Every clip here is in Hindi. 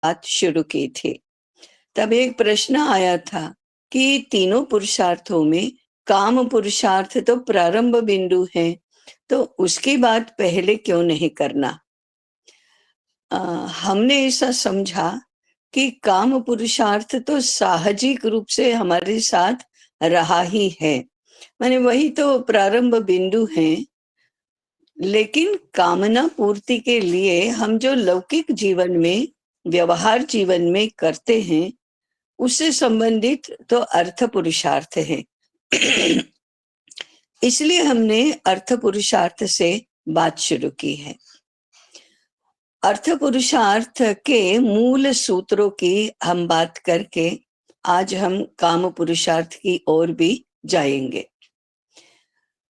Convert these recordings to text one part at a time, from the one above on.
बात शुरू की थी, तब एक प्रश्न आया था कि तीनों पुरुषार्थों में काम पुरुषार्थ तो प्रारंभ बिंदु है, तो उसकी बात पहले क्यों नहीं करना। हमने ऐसा समझा कि काम पुरुषार्थ तो साहजिक रूप से हमारे साथ रहा ही है, माने वही तो प्रारंभ बिंदु है। लेकिन कामना पूर्ति के लिए हम जो लौकिक जीवन में, व्यवहार जीवन में करते हैं, उससे संबंधित तो अर्थ पुरुषार्थ है। इसलिए हमने अर्थ पुरुषार्थ से बात शुरू की है। अर्थ पुरुषार्थ के मूल सूत्रों की हम बात करके आज हम काम पुरुषार्थ की ओर भी जाएंगे।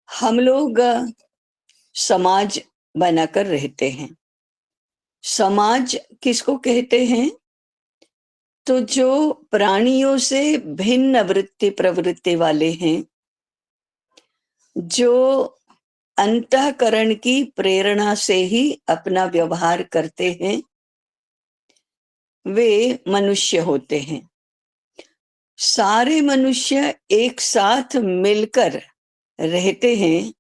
हम लोग समाज बनाकर रहते हैं। समाज किसको कहते हैं? तो जो प्राणियों से भिन्न वृत्ति प्रवृत्ति वाले हैं, जो अंतःकरण की प्रेरणा से ही अपना व्यवहार करते हैं, वे मनुष्य होते हैं। सारे मनुष्य एक साथ मिलकर रहते हैं,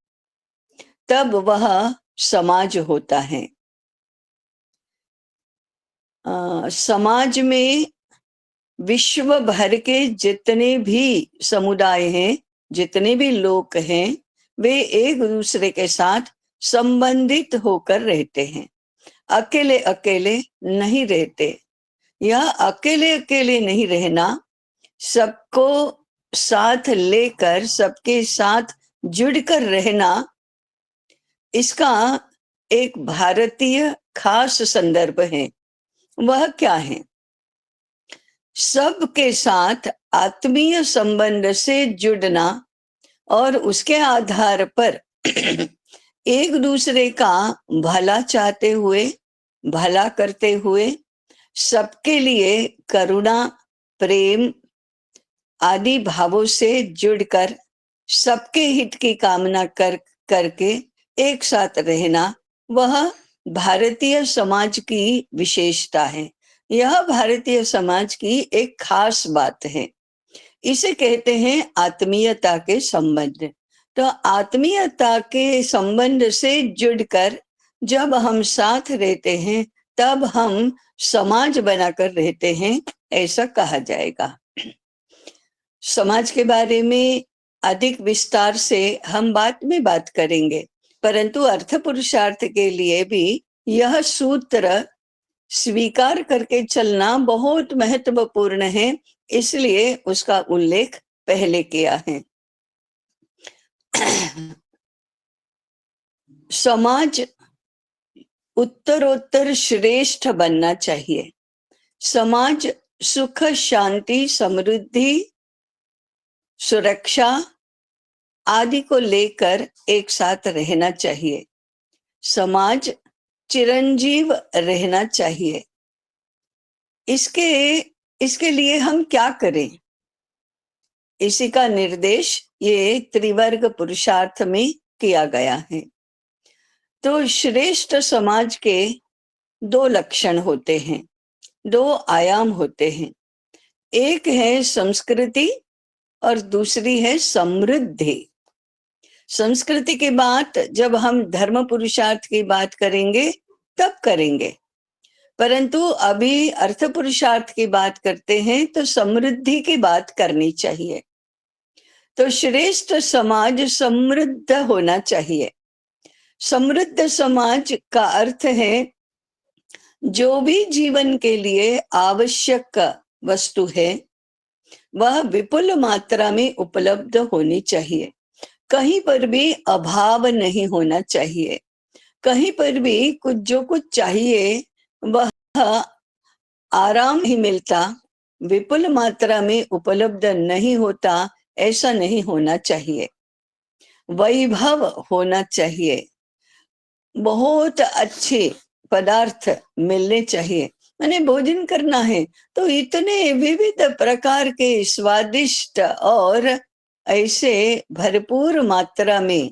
तब वह समाज होता है। समाज में विश्व भर के जितने भी समुदाय हैं, जितने भी लोग हैं, वे एक दूसरे के साथ संबंधित होकर रहते हैं। अकेले अकेले नहीं रहते। यह अकेले अकेले नहीं रहना, सबको साथ लेकर, सबके साथ जुड़कर रहना, इसका एक भारतीय खास संदर्भ है। वह क्या है? सबके साथ आत्मीय संबंध से जुड़ना और उसके आधार पर एक दूसरे का भला चाहते हुए, भला करते हुए, सबके लिए करुणा, प्रेम आदि भावों से जुड़कर सबके हित की कामना करके एक साथ रहना, वह भारतीय समाज की विशेषता है। यह भारतीय समाज की एक खास बात है। इसे कहते हैं आत्मीयता के संबंध। तो आत्मीयता के संबंध से जुड़कर जब हम साथ रहते हैं, तब हम समाज बनाकर रहते हैं, ऐसा कहा जाएगा। समाज के बारे में अधिक विस्तार से हम बाद में बात करेंगे, परंतु अर्थ पुरुषार्थ के लिए भी यह सूत्र स्वीकार करके चलना बहुत महत्वपूर्ण है, इसलिए उसका उल्लेख पहले किया है। समाज उत्तरोत्तर श्रेष्ठ बनना चाहिए। समाज सुख, शांति, समृद्धि, सुरक्षा आदि को लेकर एक साथ रहना चाहिए। समाज चिरंजीव रहना चाहिए। इसके लिए हम क्या करें? इसी का निर्देश ये त्रिवर्ग पुरुषार्थ में किया गया है। तो श्रेष्ठ समाज के दो लक्षण होते हैं, दो आयाम होते हैं। एक है संस्कृति और दूसरी है समृद्धि। संस्कृति की बात जब हम धर्म पुरुषार्थ की बात करेंगे तब करेंगे, परंतु अभी अर्थ पुरुषार्थ की बात करते हैं तो समृद्धि की बात करनी चाहिए। तो श्रेष्ठ समाज समृद्ध होना चाहिए। समृद्ध समाज का अर्थ है जो भी जीवन के लिए आवश्यक वस्तु है वह विपुल मात्रा में उपलब्ध होनी चाहिए। कहीं पर भी अभाव नहीं होना चाहिए। कहीं पर भी जो कुछ चाहिए वह आराम ही मिलता, विपुल मात्रा में उपलब्ध नहीं होता, ऐसा नहीं होना चाहिए। वैभव होना चाहिए। बहुत अच्छे पदार्थ मिलने चाहिए। मैंने भोजन करना है तो इतने विविध प्रकार के स्वादिष्ट और ऐसे भरपूर मात्रा में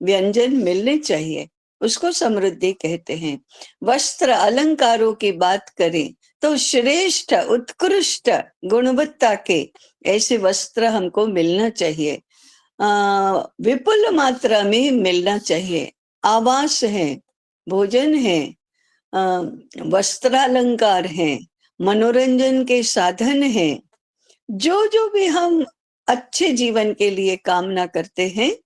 व्यंजन मिलने चाहिए। उसको समृद्धि कहते हैं। वस्त्र अलंकारों की बात करें तो श्रेष्ठ उत्कृष्ट गुणवत्ता के ऐसे वस्त्र हमको मिलना चाहिए, विपुल मात्रा में मिलना चाहिए। आवास है, भोजन है, वस्त्रालंकार है, मनोरंजन के साधन है, जो जो भी हम अच्छे जीवन के लिए कामना करते हैं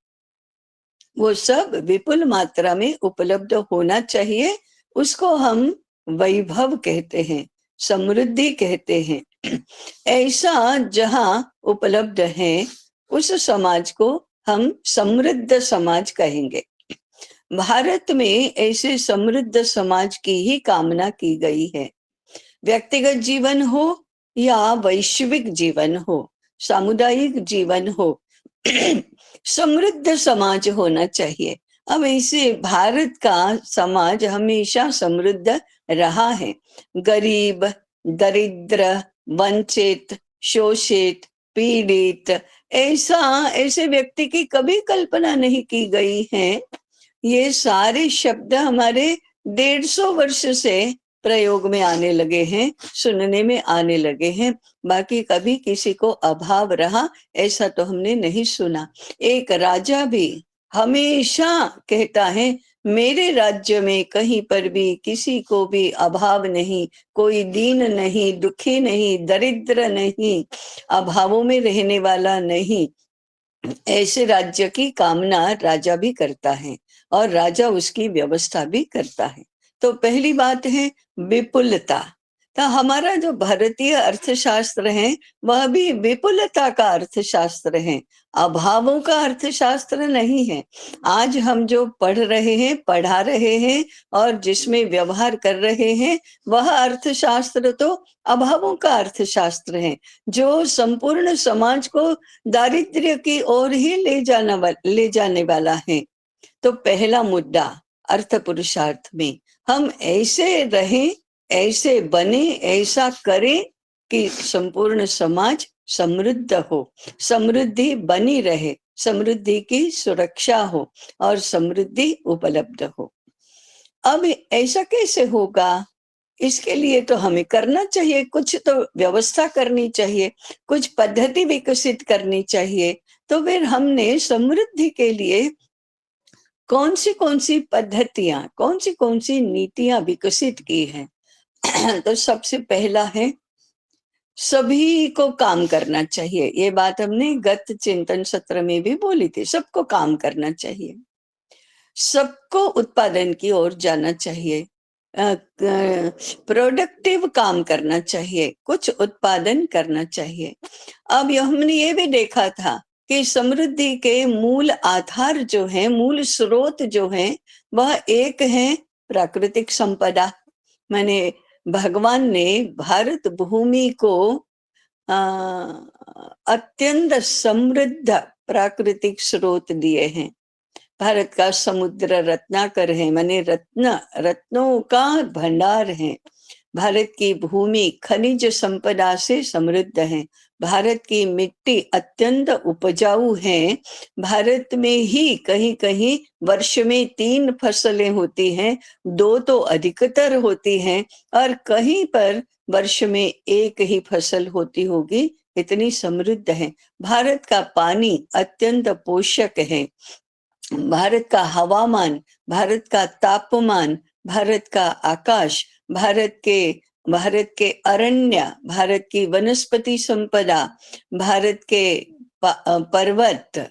वो सब विपुल मात्रा में उपलब्ध होना चाहिए। उसको हम वैभव कहते हैं, समृद्धि कहते हैं। ऐसा जहां उपलब्ध है उस समाज को हम समृद्ध समाज कहेंगे। भारत में ऐसे समृद्ध समाज की ही कामना की गई है। व्यक्तिगत जीवन हो या वैश्विक जीवन हो, सामुदायिक जीवन हो, समृद्ध समाज होना चाहिए। अब ऐसे भारत का समाज हमेशा समृद्ध रहा है। गरीब, दरिद्र, वंचित, शोषित, पीड़ित, ऐसे व्यक्ति की कभी कल्पना नहीं की गई है। ये सारे शब्द हमारे 150 वर्ष से प्रयोग में आने लगे हैं, सुनने में आने लगे हैं। बाकी कभी किसी को अभाव रहा ऐसा तो हमने नहीं सुना। एक राजा भी हमेशा कहता है मेरे राज्य में कहीं पर भी किसी को भी अभाव नहीं, कोई दीन नहीं, दुखी नहीं, दरिद्र नहीं, अभावों में रहने वाला नहीं। ऐसे राज्य की कामना राजा भी करता है और राजा उसकी व्यवस्था भी करता है। तो पहली बात है विपुलता। तो हमारा जो भारतीय अर्थशास्त्र है वह भी विपुलता का अर्थशास्त्र है, अभावों का अर्थशास्त्र नहीं है। आज हम जो पढ़ रहे हैं, पढ़ा रहे हैं और जिसमें व्यवहार कर रहे हैं वह अर्थशास्त्र तो अभावों का अर्थशास्त्र है, जो संपूर्ण समाज को दारिद्र्य की ओर ही ले जाने वाला है। तो पहला मुद्दा अर्थ पुरुषार्थ में हम ऐसे रहें, ऐसे बने, ऐसा करें कि संपूर्ण समाज समृद्ध हो, समृद्धि बनी रहे, समृद्धि की सुरक्षा हो और समृद्धि उपलब्ध हो। अब ऐसा कैसे होगा? इसके लिए तो हमें करना चाहिए, कुछ तो व्यवस्था करनी चाहिए, कुछ पद्धति विकसित करनी चाहिए। तो फिर हमने समृद्धि के लिए कौन सी पद्धतियां, कौन सी नीतियां विकसित की हैं? तो सबसे पहला है सभी को काम करना चाहिए। ये बात हमने गत चिंतन सत्र में भी बोली थी। सबको काम करना चाहिए, सबको उत्पादन की ओर जाना चाहिए, प्रोडक्टिव काम करना चाहिए, कुछ उत्पादन करना चाहिए। अब हमने ये भी देखा था कि समृद्धि के मूल आधार जो है, मूल स्रोत जो है, वह एक है प्राकृतिक संपदा। माने भगवान ने भारत भूमि को अत्यंत समृद्ध प्राकृतिक स्रोत दिए हैं। भारत का समुद्र रत्नाकर है, माने रत्नों का भंडार है। भारत की भूमि खनिज संपदा से समृद्ध है। भारत की मिट्टी अत्यंत उपजाऊ है। भारत में ही कहीं कहीं वर्ष में 3 फसलें होती हैं, 2 तो अधिकतर होती हैं और कहीं पर वर्ष में 1 ही फसल होती होगी। इतनी समृद्ध है। भारत का पानी अत्यंत पोषक है। भारत का हवामान, भारत का तापमान, भारत का आकाश, भारत के अरण्य, भारत की वनस्पति संपदा, भारत के पर्वत,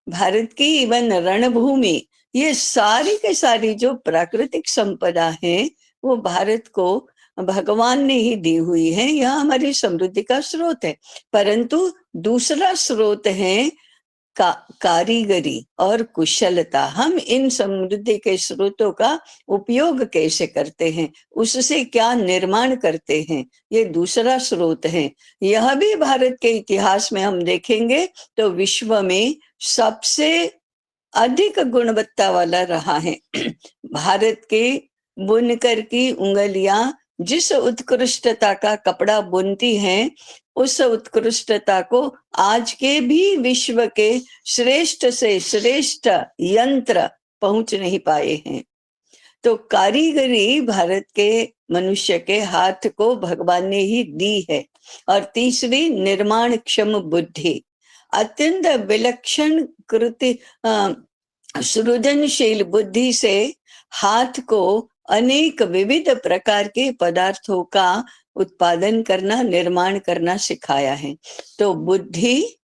भारत की इवन रणभूमि, ये सारी के सारी जो प्राकृतिक संपदा है वो भारत को भगवान ने ही दी हुई है। यह हमारी समृद्धि का स्रोत है। परंतु दूसरा स्रोत है कारीगरी और कुशलता। हम इन समृद्धि के स्रोतों का उपयोग कैसे करते हैं, उससे क्या निर्माण करते हैं, ये दूसरा स्रोत है। यह भी भारत के इतिहास में हम देखेंगे तो विश्व में सबसे अधिक गुणवत्ता वाला रहा है। भारत के बुनकर की उंगलियां जिस उत्कृष्टता का कपड़ा बुनती हैं, उस उत्कृष्टता को आज के भी विश्व के श्रेष्ठ से श्रेष्ठ यंत्र पहुंच नहीं पाए हैं। तो कारीगरी भारत के मनुष्य के हाथ को भगवान ने ही दी है। और तीसरी, निर्माण क्षम बुद्धि, अत्यंत विलक्षण कृति सृजनशील बुद्धि से हाथ को अनेक विविध प्रकार के पदार्थों का उत्पादन करना, निर्माण करना सिखाया है। तो बुद्धि,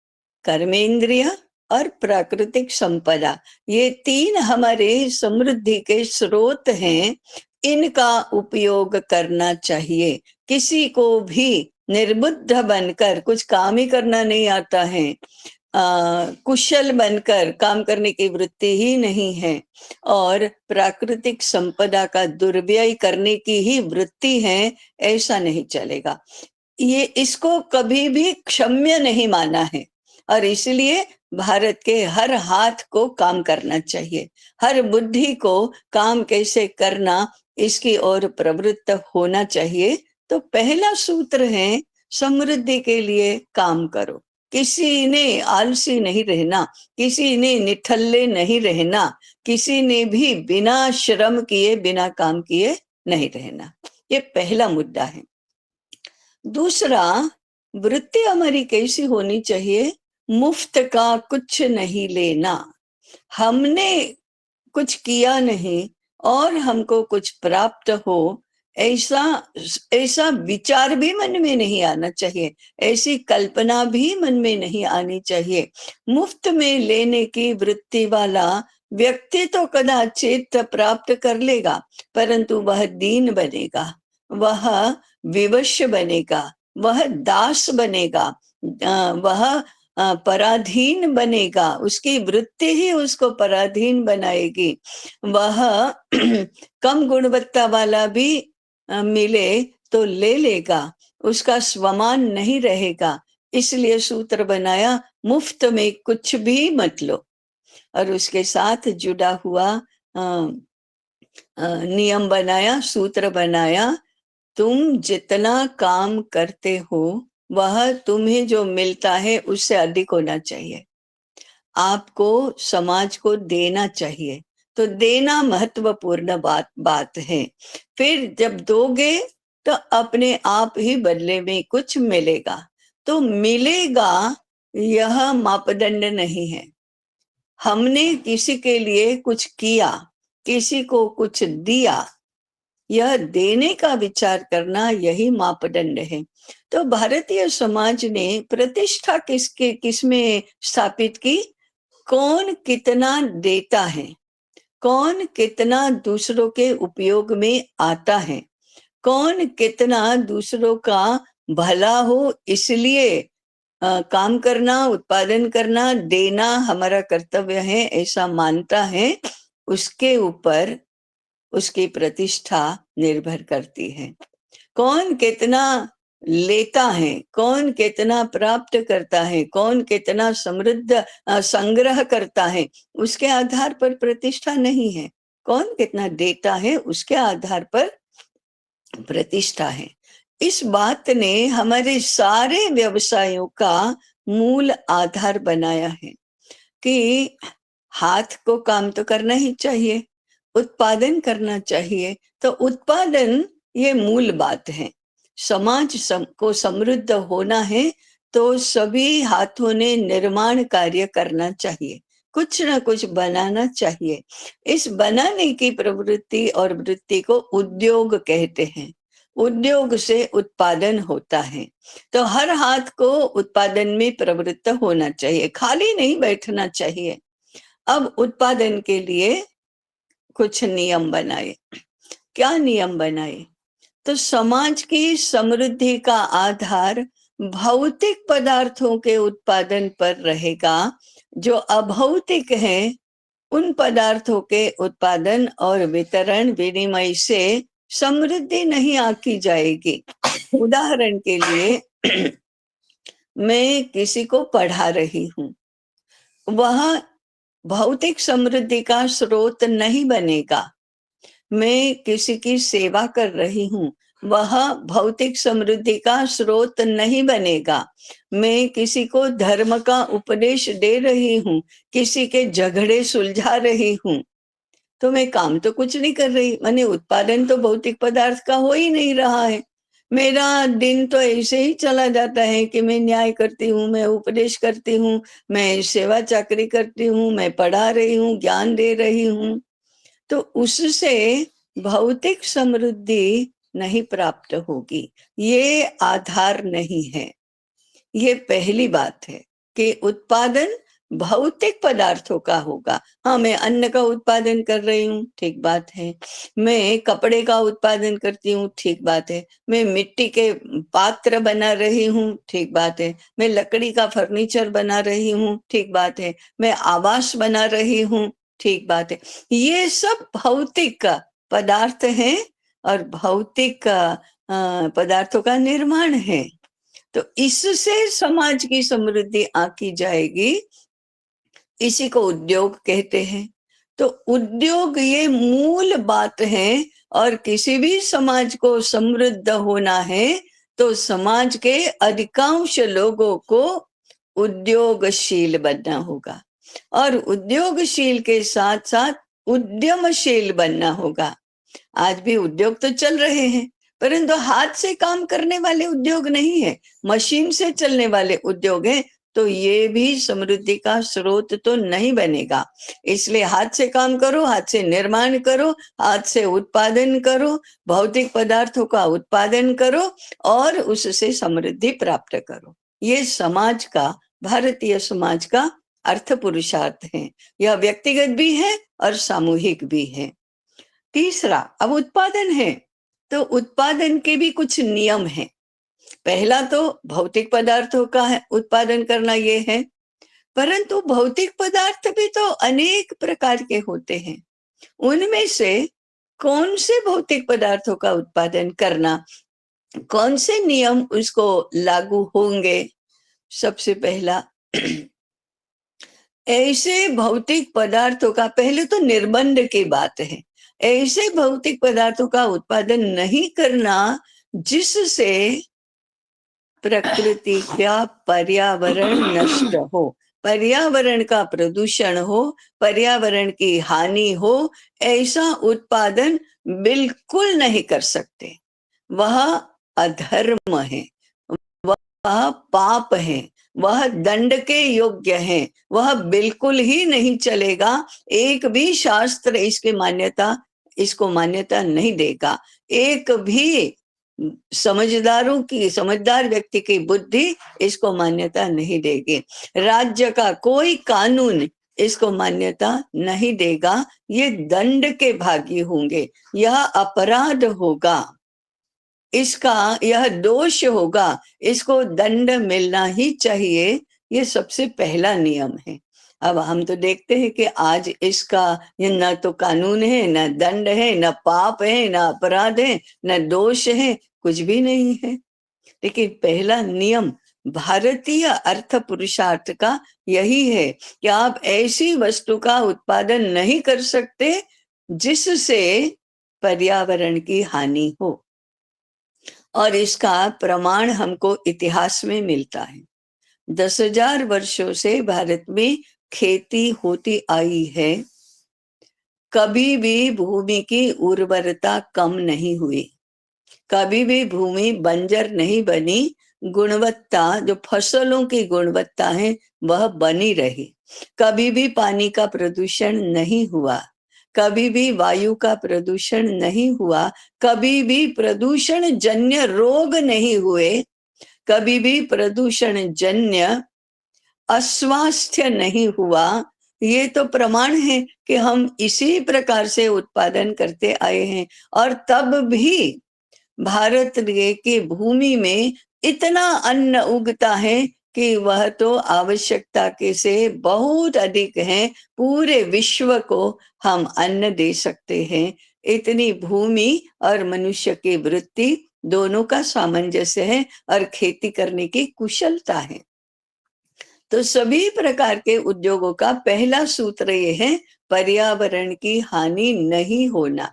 कर्मेंद्रिय और प्राकृतिक संपदा, ये तीन हमारे समृद्धि के स्रोत हैं। इनका उपयोग करना चाहिए। किसी को भी निर्बुद्ध बनकर कुछ काम ही करना नहीं आता है, कुशल बनकर काम करने की वृत्ति ही नहीं है, और प्राकृतिक संपदा का दुर्व्यय करने की ही वृत्ति है, ऐसा नहीं चलेगा। ये इसको कभी भी क्षम्य नहीं माना है। और इसलिए भारत के हर हाथ को काम करना चाहिए, हर बुद्धि को काम कैसे करना इसकी ओर प्रवृत्त होना चाहिए। तो पहला सूत्र है, समृद्धि के लिए काम करो। किसी ने आलसी नहीं रहना, किसी ने निठल्ले नहीं रहना, किसी ने भी बिना श्रम किए, बिना काम किए नहीं रहना। ये पहला मुद्दा है। दूसरा, वृत्ति हमारी कैसी होनी चाहिए? मुफ्त का कुछ नहीं लेना। हमने कुछ किया नहीं और हमको कुछ प्राप्त हो, ऐसा ऐसा विचार भी मन में नहीं आना चाहिए, ऐसी कल्पना भी मन में नहीं आनी चाहिए। मुफ्त में लेने की वृत्ति वाला व्यक्ति तो कदाचित प्राप्त कर लेगा, परंतु वह दीन बनेगा, वह विवश बनेगा, वह दास बनेगा, वह पराधीन बनेगा। उसकी वृत्ति ही उसको पराधीन बनाएगी। वह कम गुणवत्ता वाला भी मिले तो ले लेगा, उसका स्वमान नहीं रहेगा। इसलिए सूत्र बनाया, मुफ्त में कुछ भी मत लो। और उसके साथ जुड़ा हुआ नियम बनाया, सूत्र बनाया, तुम जितना काम करते हो वह तुम्हें जो मिलता है उससे अधिक होना चाहिए। आपको समाज को देना चाहिए। तो देना महत्वपूर्ण बात है। फिर जब दोगे तो अपने आप ही बदले में कुछ मिलेगा। तो मिलेगा यह मापदंड नहीं है। हमने किसी के लिए कुछ किया, किसी को कुछ दिया, यह देने का विचार करना, यही मापदंड है। तो भारतीय समाज ने प्रतिष्ठा किसमें स्थापित की? कौन कितना देता है, कौन कितना दूसरों के उपयोग में आता है, कौन कितना दूसरों का भला हो इसलिए काम करना, उत्पादन करना, देना हमारा कर्तव्य है, ऐसा मानता है, उसके ऊपर उसकी प्रतिष्ठा निर्भर करती है। कौन कितना लेता है, कौन कितना प्राप्त करता है, कौन कितना समृद्ध संग्रह करता है, उसके आधार पर प्रतिष्ठा नहीं है। कौन कितना देता है उसके आधार पर प्रतिष्ठा है। इस बात ने हमारे सारे व्यवसायों का मूल आधार बनाया है कि हाथ को काम तो करना ही चाहिए, उत्पादन करना चाहिए। तो उत्पादन ये मूल बात है। समाज को समृद्ध होना है तो सभी हाथों ने निर्माण कार्य करना चाहिए, कुछ ना कुछ बनाना चाहिए। इस बनाने की प्रवृत्ति और वृत्ति को उद्योग कहते हैं। उद्योग से उत्पादन होता है। तो हर हाथ को उत्पादन में प्रवृत्त होना चाहिए, खाली नहीं बैठना चाहिए। अब उत्पादन के लिए कुछ नियम बनाए। क्या नियम बनाए? तो समाज की समृद्धि का आधार भौतिक पदार्थों के उत्पादन पर रहेगा। जो अभौतिक है उन पदार्थों के उत्पादन और वितरण विनिमय से समृद्धि नहीं आकी जाएगी। उदाहरण के लिए मैं किसी को पढ़ा रही हूँ, वह भौतिक समृद्धि का स्रोत नहीं बनेगा। मैं किसी की सेवा कर रही हूँ, वह भौतिक समृद्धि का स्रोत नहीं बनेगा। मैं किसी को धर्म का उपदेश दे रही हूँ, किसी के झगड़े सुलझा रही हूँ, तो मैं काम तो कुछ नहीं कर रही, माने उत्पादन तो भौतिक पदार्थ का हो ही नहीं रहा है। मेरा दिन तो ऐसे ही चला जाता है कि मैं न्याय करती हूँ, मैं उपदेश करती हूँ, मैं सेवा चाकरी करती हूँ, मैं पढ़ा रही हूँ, ज्ञान दे रही हूँ। तो उससे भौतिक समृद्धि नहीं प्राप्त होगी, ये आधार नहीं है। ये पहली बात है कि उत्पादन भौतिक पदार्थों का होगा। हाँ, मैं अन्न का उत्पादन कर रही हूँ, ठीक बात है। मैं कपड़े का उत्पादन करती हूँ, ठीक बात है। मैं मिट्टी के पात्र बना रही हूँ, ठीक बात है। मैं लकड़ी का फर्नीचर बना रही हूँ, ठीक बात है। मैं आवास बना रही हूँ, ठीक बात है। ये सब भौतिक पदार्थ हैं और भौतिक पदार्थों का निर्माण है। तो इससे समाज की समृद्धि आकी जाएगी, इसी को उद्योग कहते हैं। तो उद्योग ये मूल बात है, और किसी भी समाज को समृद्ध होना है तो समाज के अधिकांश लोगों को उद्योगशील बनना होगा, और उद्योगशील के साथ साथ उद्यमशील बनना होगा। आज भी उद्योग तो चल रहे हैं, परंतु हाथ से काम करने वाले उद्योग नहीं है, मशीन से चलने वाले उद्योग हैं। तो ये भी समृद्धि का स्रोत तो नहीं बनेगा। इसलिए हाथ से काम करो, हाथ से निर्माण करो, हाथ से उत्पादन करो, भौतिक पदार्थों का उत्पादन करो और उससे समृद्धि प्राप्त करो। ये समाज का, भारतीय समाज का अर्थ पुरुषार्थ है। यह व्यक्तिगत भी है और सामूहिक भी है। तीसरा, अब उत्पादन है तो उत्पादन के भी कुछ नियम हैं। पहला तो भौतिक पदार्थों का है उत्पादन करना, ये है। परंतु भौतिक पदार्थ भी तो अनेक प्रकार के होते हैं। उनमें से कौन से भौतिक पदार्थों का उत्पादन करना, कौन से नियम उसको लागू होंगे? सबसे पहला, ऐसे भौतिक पदार्थों का, पहले तो निर्बंध की बात है, ऐसे भौतिक पदार्थों का उत्पादन नहीं करना जिससे प्रकृति का पर्यावरण नष्ट हो, पर्यावरण का प्रदूषण हो, पर्यावरण की हानि हो। ऐसा उत्पादन बिल्कुल नहीं कर सकते। वह अधर्म है, वह पाप है, वह दंड के योग्य है, वह बिल्कुल ही नहीं चलेगा। एक भी शास्त्र इसको मान्यता नहीं देगा। एक भी समझदार व्यक्ति की बुद्धि इसको मान्यता नहीं देगी। राज्य का कोई कानून इसको मान्यता नहीं देगा। ये दंड के भागी होंगे, यह अपराध होगा, इसका यह दोष होगा, इसको दंड मिलना ही चाहिए। ये सबसे पहला नियम है। अब हम तो देखते हैं कि आज इसका ये न तो कानून है, न दंड है, न पाप है, न अपराध है, न दोष है, कुछ भी नहीं है। लेकिन पहला नियम भारतीय अर्थ पुरुषार्थ का यही है कि आप ऐसी वस्तु का उत्पादन नहीं कर सकते जिससे पर्यावरण की हानि हो। और इसका प्रमाण हमको इतिहास में मिलता है। 10,000 वर्षों से भारत में खेती होती आई है, कभी भी भूमि की उर्वरता कम नहीं हुई, कभी भी भूमि बंजर नहीं बनी। गुणवत्ता, जो फसलों की गुणवत्ता है, वह बनी रही। कभी भी पानी का प्रदूषण नहीं हुआ, कभी भी वायु का प्रदूषण नहीं हुआ, कभी भी प्रदूषण जन्य रोग नहीं हुए, कभी भी प्रदूषण जन्य अस्वास्थ्य नहीं हुआ। ये तो प्रमाण है कि हम इसी प्रकार से उत्पादन करते आए हैं। और तब भी भारत की भूमि में इतना अन्न उगता है कि वह तो आवश्यकता के से बहुत अधिक है। पूरे विश्व को हम अन्न दे सकते हैं। इतनी भूमि और मनुष्य की वृत्ति दोनों का सामंजस्य है और खेती करने की कुशलता है। तो सभी प्रकार के उद्योगों का पहला सूत्र ये है, पर्यावरण की हानि नहीं होना।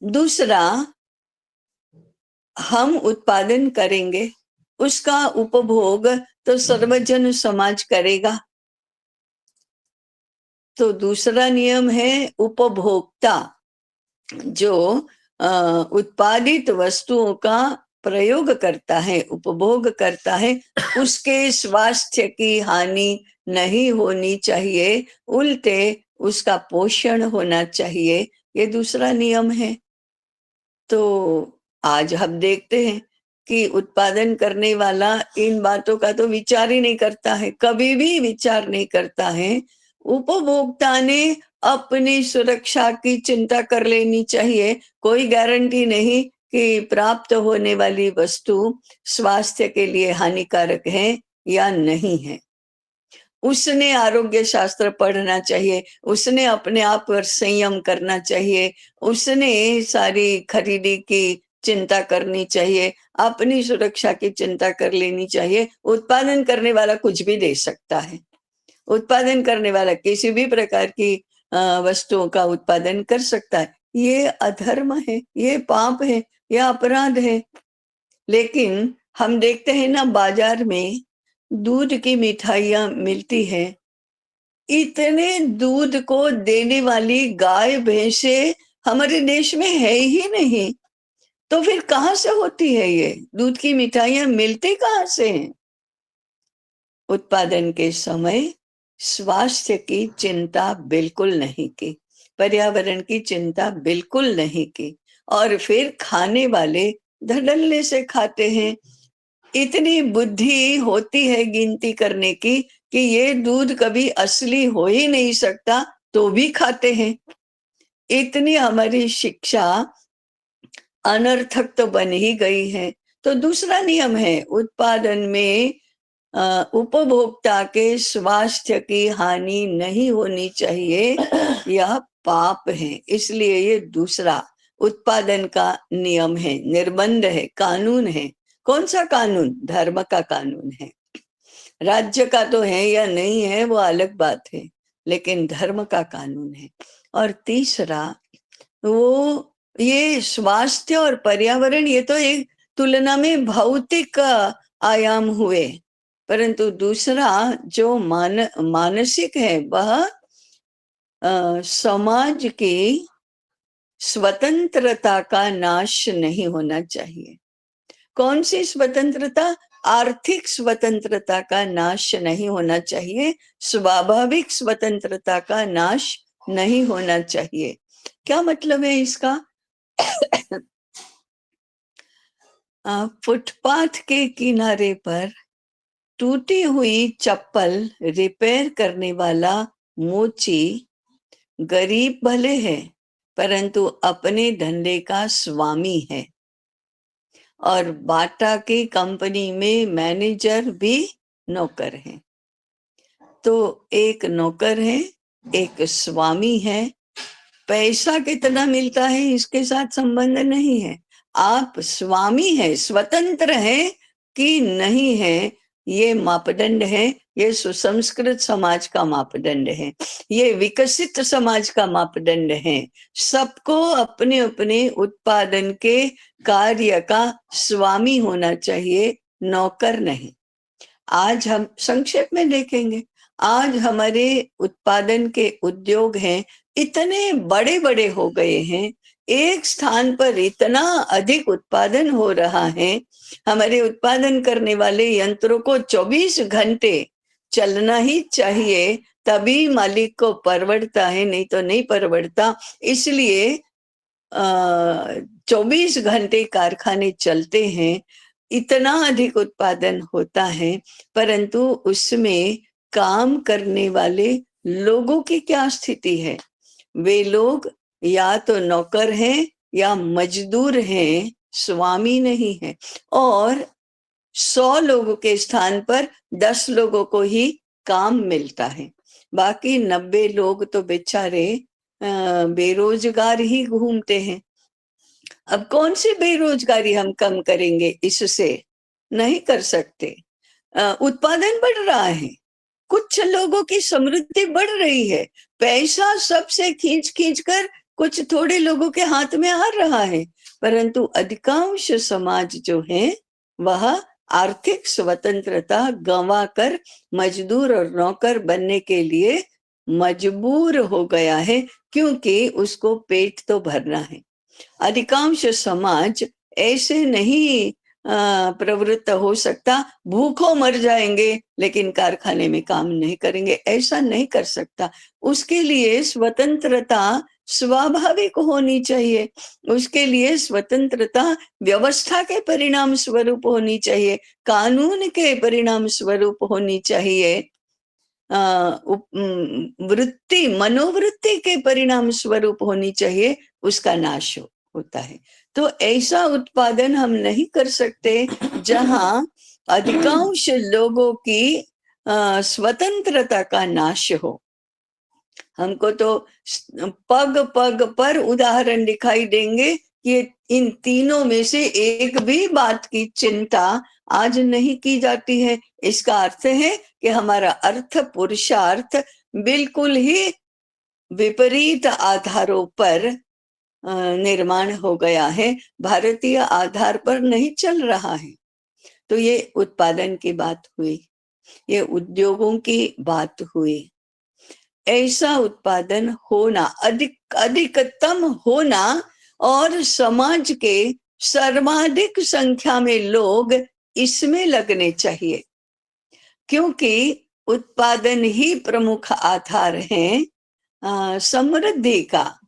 दूसरा, हम उत्पादन करेंगे, उसका उपभोग तो सर्वजन समाज करेगा। तो दूसरा नियम है उपभोक्ता जो उत्पादित वस्तुओं का प्रयोग करता है, उपभोग करता है, उसके स्वास्थ्य की हानि नहीं होनी चाहिए, उल्टे उसका पोषण होना चाहिए, ये दूसरा नियम है। तो आज हम देखते हैं कि उत्पादन करने वाला इन बातों का तो विचार ही नहीं करता है, कभी भी विचार नहीं करता है। उपभोक्ता ने अपनी सुरक्षा की चिंता कर लेनी चाहिए, कोई गारंटी नहीं कि प्राप्त होने वाली वस्तु स्वास्थ्य के लिए हानिकारक है या नहीं है। उसने आरोग्य शास्त्र पढ़ना चाहिए, उसने अपने आप पर संयम करना चाहिए, उसने सारी खरीदी की चिंता करनी चाहिए, अपनी सुरक्षा की चिंता कर लेनी चाहिए। उत्पादन करने वाला कुछ भी दे सकता है, उत्पादन करने वाला किसी भी प्रकार की वस्तुओं का उत्पादन कर सकता है। ये अधर्म है, ये पाप है, ये अपराध है। लेकिन हम देखते हैं ना, बाजार में दूध की मिठाइयां मिलती है, इतने दूध को देने वाली गाय भैंसे हमारे देश में है ही नहीं, तो फिर कहां से होती है ये दूध की मिठाइयां, मिलती कहां से हैं? उत्पादन के समय स्वास्थ्य की चिंता बिल्कुल नहीं की, पर्यावरण की चिंता बिल्कुल नहीं की, और फिर खाने वाले धड़ल्ले से खाते हैं। इतनी बुद्धि होती है गिनती करने की कि ये दूध कभी असली हो ही नहीं सकता, तो भी खाते हैं। इतनी हमारी शिक्षा अनर्थक तो बन ही गई है। तो दूसरा नियम है, उत्पादन में उपभोक्ता के स्वास्थ्य की हानि नहीं होनी चाहिए, यह पाप है। इसलिए ये दूसरा उत्पादन का नियम है, निर्बंध है, कानून है। कौन सा कानून? धर्म का कानून है। राज्य का तो है या नहीं है वो अलग बात है, लेकिन धर्म का कानून है। और तीसरा, वो ये स्वास्थ्य और पर्यावरण, ये तो एक तुलना में भौतिक आयाम हुए, परंतु दूसरा जो मानसिक है, वह समाज की स्वतंत्रता का नाश नहीं होना चाहिए। कौन सी स्वतंत्रता? आर्थिक स्वतंत्रता का नाश नहीं होना चाहिए, स्वाभाविक स्वतंत्रता का नाश नहीं होना चाहिए। क्या मतलब है इसका? फुटपाथ के किनारे पर टूटी हुई चप्पल रिपेयर करने वाला मोची गरीब भले है, परंतु अपने धंधे का स्वामी है। और बाटा की कंपनी में मैनेजर भी नौकर है। तो एक नौकर है, एक स्वामी है। पैसा कितना मिलता है इसके साथ संबंध नहीं है। आप स्वामी है, स्वतंत्र है कि नहीं है, ये मापदंड है। ये सुसंस्कृत समाज का मापदंड है, ये विकसित समाज का मापदंड है। सबको अपने अपने उत्पादन के कार्य का स्वामी होना चाहिए, नौकर नहीं। आज हम संक्षेप में देखेंगे, आज हमारे उत्पादन के उद्योग हैं, इतने बड़े बड़े हो गए हैं, एक स्थान पर इतना अधिक उत्पादन हो रहा है। हमारे उत्पादन करने वाले यंत्रों को 24 घंटे चलना ही चाहिए, तभी मालिक को परवड़ता है, नहीं तो नहीं परवड़ता। इसलिए 24 घंटे कारखाने चलते हैं, इतना अधिक उत्पादन होता है, परंतु उसमें काम करने वाले लोगों की क्या स्थिति है? वे लोग या तो नौकर हैं या मजदूर हैं, स्वामी नहीं है। और 100 लोगों के स्थान पर 10 लोगों को ही काम मिलता है, बाकी 90 लोग तो बेचारे बेरोजगार ही घूमते हैं। अब कौन सी बेरोजगारी हम कम करेंगे? इससे नहीं कर सकते। उत्पादन बढ़ रहा है, कुछ लोगों की समृद्धि बढ़ रही है, पैसा सबसे खींच खींच कर कुछ थोड़े लोगों के हाथ में आ रहा है, परंतु अधिकांश समाज जो है वह आर्थिक स्वतंत्रता गंवा कर मजदूर और नौकर बनने के लिए मजबूर हो गया है, क्योंकि उसको पेट तो भरना है। अधिकांश समाज ऐसे नहीं प्रवृत्त हो सकता, भूखों मर जाएंगे लेकिन कारखाने में काम नहीं करेंगे, ऐसा नहीं कर सकता। उसके लिए स्वतंत्रता स्वाभाविक होनी चाहिए, उसके लिए स्वतंत्रता व्यवस्था के परिणाम स्वरूप होनी चाहिए, कानून के परिणाम स्वरूप होनी चाहिए, वृत्ति मनोवृत्ति के परिणाम स्वरूप होनी चाहिए, उसका नाश होता है। तो ऐसा उत्पादन हम नहीं कर सकते जहां अधिकांश लोगों की स्वतंत्रता का नाश हो। हमको तो पग पग पर उदाहरण दिखाई देंगे कि इन तीनों में से एक भी बात की चिंता आज नहीं की जाती है। इसका अर्थ है कि हमारा अर्थ पुरुषार्थ बिल्कुल ही विपरीत आधारों पर निर्माण हो गया है, भारतीय आधार पर नहीं चल रहा है। तो ये उत्पादन की बात हुई, ये उद्योगों की बात हुई। ऐसा उत्पादन होना, अधिकतम होना, और समाज के सर्वाधिक संख्या में लोग इसमें लगने चाहिए, क्योंकि उत्पादन ही प्रमुख आधार है समृद्धि का।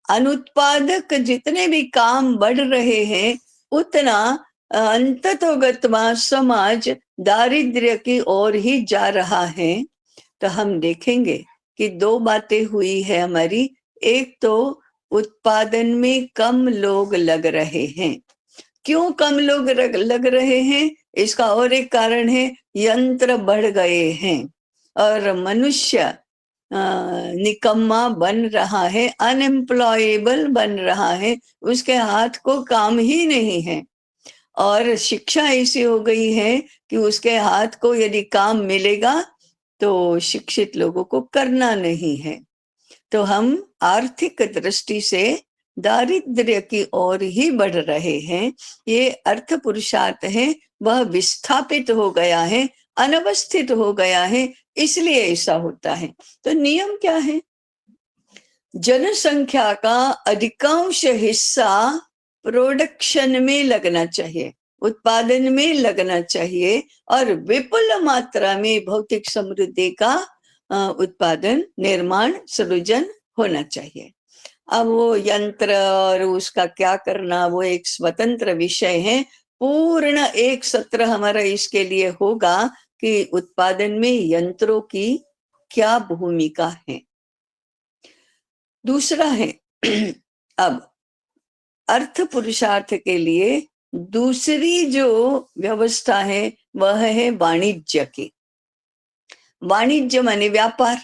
अनुत्पादक जितने भी काम बढ़ रहे हैं, उतना अंततोगत्वा समाज दारिद्र्य की ओर ही जा रहा है। तो हम देखेंगे कि दो बातें हुई है हमारी। एक तो उत्पादन में कम लोग लग रहे हैं। क्यों कम लोग लग रहे हैं? इसका और एक कारण है, यंत्र बढ़ गए हैं और मनुष्य निकम्मा बन रहा है, अनएम्प्लॉयबल बन रहा है, उसके हाथ को काम ही नहीं है। और शिक्षा ऐसी हो गई है कि उसके हाथ को यदि काम मिलेगा तो शिक्षित लोगों को करना नहीं है। तो हम आर्थिक दृष्टि से दारिद्र्य की ओर ही बढ़ रहे हैं। ये अर्थ पुरुषार्थ है, वह विस्थापित हो गया है, अनवस्थित हो गया है, इसलिए ऐसा होता है। तो नियम क्या है? जनसंख्या का अधिकांश हिस्सा प्रोडक्शन में लगना चाहिए, उत्पादन में लगना चाहिए, और विपुल मात्रा में भौतिक समृद्धि का उत्पादन, निर्माण, सृजन होना चाहिए। अब वो यंत्र और उसका क्या करना, वो एक स्वतंत्र विषय है। पूर्ण एक सत्र हमारा इसके लिए होगा कि उत्पादन में यंत्रों की क्या भूमिका है। दूसरा है अब अर्थ पुरुषार्थ के लिए दूसरी जो व्यवस्था है वह है वाणिज्य की। वाणिज्य माने व्यापार।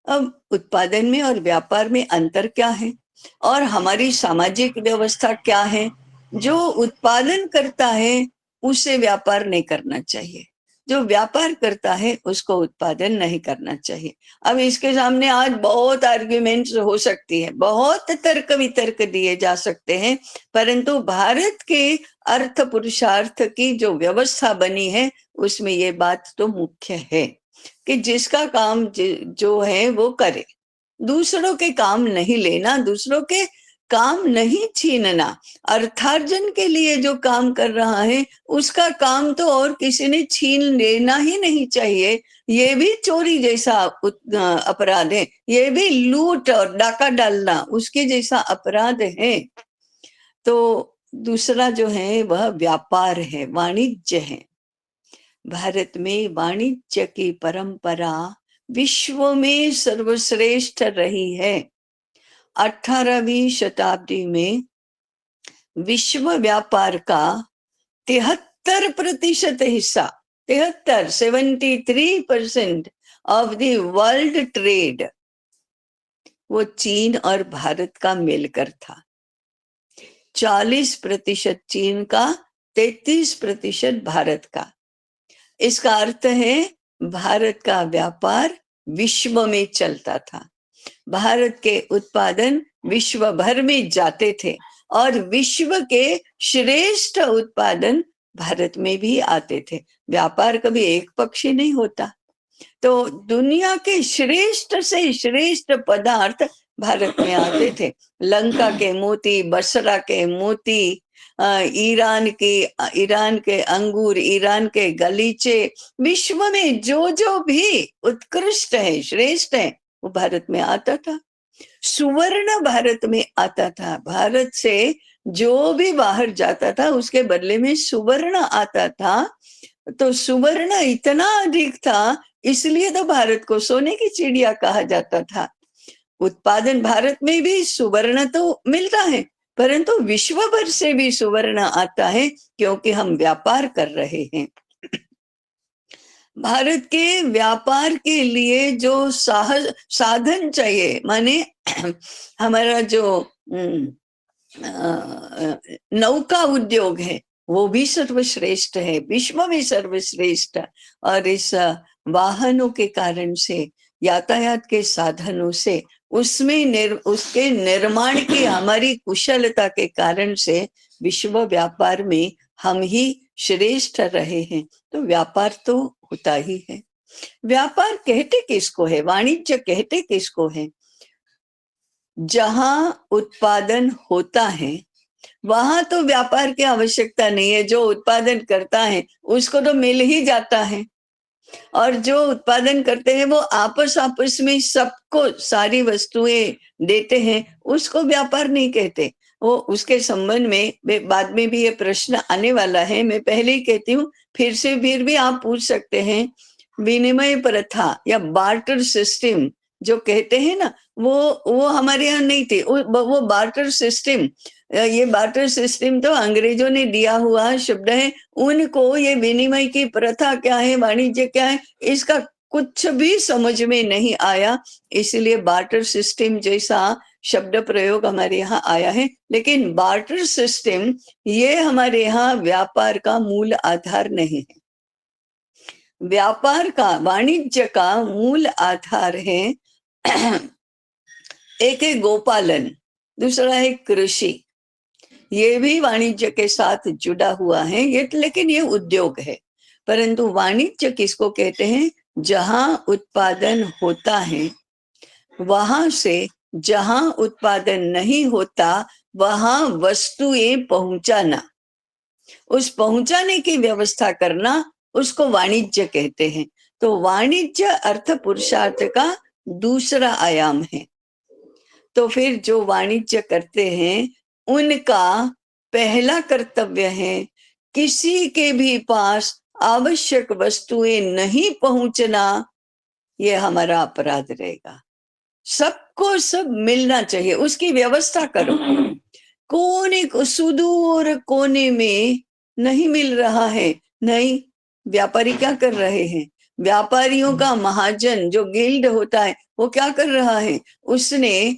अब उत्पादन में और व्यापार में अंतर क्या है, और हमारी सामाजिक व्यवस्था क्या है? जो उत्पादन करता है उसे व्यापार नहीं करना चाहिए, जो व्यापार करता है उसको उत्पादन नहीं करना चाहिए। अब इसके सामने आज बहुत आर्ग्यूमेंट्स हो सकती है, बहुत तर्क वितर्क दिए जा सकते हैं, परंतु भारत के अर्थ पुरुषार्थ की जो व्यवस्था बनी है उसमें ये बात तो मुख्य है कि जिसका काम जो है वो करे, दूसरों के काम नहीं लेना, दूसरों के काम नहीं छीनना। अर्थार्जन के लिए जो काम कर रहा है उसका काम तो और किसी ने छीन लेना ही नहीं चाहिए। ये भी चोरी जैसा अपराध है, ये भी लूट और डाका डालना उसके जैसा अपराध है। तो दूसरा जो है वह व्यापार है, वाणिज्य है। भारत में वाणिज्य की परंपरा विश्व में सर्वश्रेष्ठ रही है। 18वीं शताब्दी में विश्व व्यापार का 73% हिस्सा, 73% ऑफ द वर्ल्ड ट्रेड वो चीन और भारत का मिलकर था। 40% चीन का, 33% भारत का। इसका अर्थ है भारत का व्यापार विश्व में चलता था, भारत के उत्पादन विश्व भर में जाते थे, और विश्व के श्रेष्ठ उत्पादन भारत में भी आते थे। व्यापार कभी एक पक्षी नहीं होता, तो दुनिया के श्रेष्ठ से श्रेष्ठ पदार्थ भारत में आते थे। लंका के मोती, बसरा के मोती, ईरान के अंगूर, ईरान के गलीचे, विश्व में जो जो भी उत्कृष्ट है, श्रेष्ठ है, वो भारत में आता था। सुवर्ण भारत में आता था। भारत से जो भी बाहर जाता था उसके बदले में सुवर्ण आता था। तो सुवर्ण इतना अधिक था, इसलिए तो भारत को सोने की चिड़िया कहा जाता था। उत्पादन भारत में भी सुवर्ण तो मिलता है, परंतु विश्व भर से भी सुवर्ण आता है, क्योंकि हम व्यापार कर रहे हैं। भारत के व्यापार के लिए जो साधन चाहिए, माने हमारा जो नौका उद्योग है, वो भी सर्वश्रेष्ठ है, विश्व में सर्वश्रेष्ठ। और इस वाहनों के कारण से, यातायात के साधनों से, उसमें उसके निर्माण की हमारी कुशलता के कारण से विश्व व्यापार में हम ही श्रेष्ठ रहे हैं। तो व्यापार तो होता ही है। व्यापार कहते किसको है, वाणिज्य कहते किसको है? जहां उत्पादन होता है वहां तो व्यापार की आवश्यकता नहीं है। जो उत्पादन करता है उसको तो मिल ही जाता है, और जो उत्पादन करते हैं वो आपस में सबको सारी वस्तुएं देते हैं, उसको व्यापार नहीं कहते। वो उसके संबंध में बाद में भी ये प्रश्न आने वाला है, मैं पहले ही कहती हूँ, फिर भी आप पूछ सकते हैं। विनिमय प्रथा या बार्टर सिस्टम जो कहते हैं ना, वो हमारे यहाँ नहीं थे। वो बार्टर सिस्टम, ये बार्टर सिस्टम तो अंग्रेजों ने दिया हुआ शब्द है। उनको ये विनिमय की प्रथा क्या है, वाणिज्य क्या है, इसका कुछ भी समझ में नहीं आया, इसलिए बार्टर सिस्टम जैसा शब्द प्रयोग हमारे यहाँ आया है। लेकिन बार्टर सिस्टम ये हमारे यहाँ व्यापार का मूल आधार नहीं है। व्यापार का, वाणिज्य का मूल आधार है एक है गोपालन, दूसरा है कृषि। ये भी वाणिज्य के साथ जुड़ा हुआ है, ये लेकिन ये उद्योग है। परंतु वाणिज्य किसको कहते हैं? जहां उत्पादन होता है वहां से जहां उत्पादन नहीं होता वहां वस्तुएं पहुंचाना, उस पहुंचाने की व्यवस्था करना, उसको वाणिज्य कहते हैं। तो वाणिज्य अर्थ पुरुषार्थ का दूसरा आयाम है। तो फिर जो वाणिज्य करते हैं उनका पहला कर्तव्य है किसी के भी पास आवश्यक वस्तुएं नहीं पहुंचना, ये हमारा अपराध रहेगा। सबको सब मिलना चाहिए, उसकी व्यवस्था करो। कोने को सुदूर कोने में नहीं मिल रहा है, नहीं, व्यापारी क्या कर रहे हैं? व्यापारियों का महाजन जो गिल्ड होता है वो क्या कर रहा है? उसने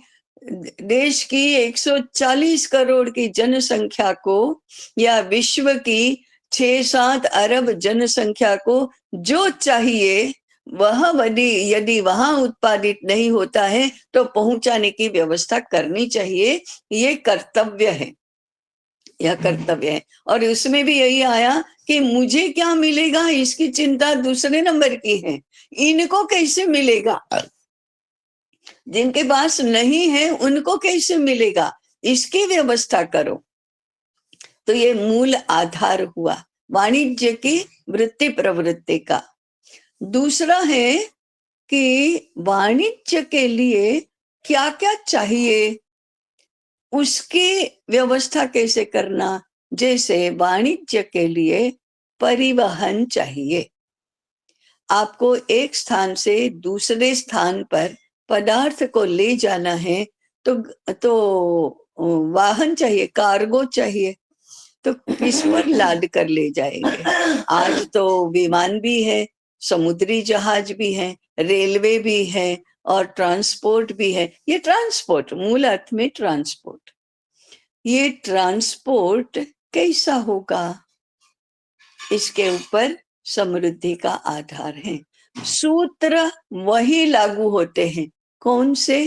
देश की 140 करोड़ की जनसंख्या को या विश्व की 6-7 अरब जनसंख्या को जो चाहिए वह यदि वहां उत्पादित नहीं होता है तो पहुंचाने की व्यवस्था करनी चाहिए। ये कर्तव्य है, यह कर्तव्य है। और उसमें भी यही आया कि मुझे क्या मिलेगा इसकी चिंता दूसरे नंबर की है, इनको कैसे मिलेगा, जिनके पास नहीं है उनको कैसे मिलेगा, इसकी व्यवस्था करो। तो ये मूल आधार हुआ वाणिज्य की वृत्ति प्रवृत्ति का। दूसरा है कि वाणिज्य के लिए क्या क्या चाहिए, उसकी व्यवस्था कैसे करना। जैसे वाणिज्य के लिए परिवहन चाहिए, आपको एक स्थान से दूसरे स्थान पर पदार्थ को ले जाना है तो वाहन चाहिए, कार्गो चाहिए। तो किस पर लाद कर ले जाएंगे? आज तो विमान भी है, समुद्री जहाज भी है, रेलवे भी है और ट्रांसपोर्ट भी है। ये ट्रांसपोर्ट मूल अर्थ में ट्रांसपोर्ट, ये ट्रांसपोर्ट कैसा होगा, इसके ऊपर समृद्धि का आधार है। सूत्र वही लागू होते हैं, कौन से?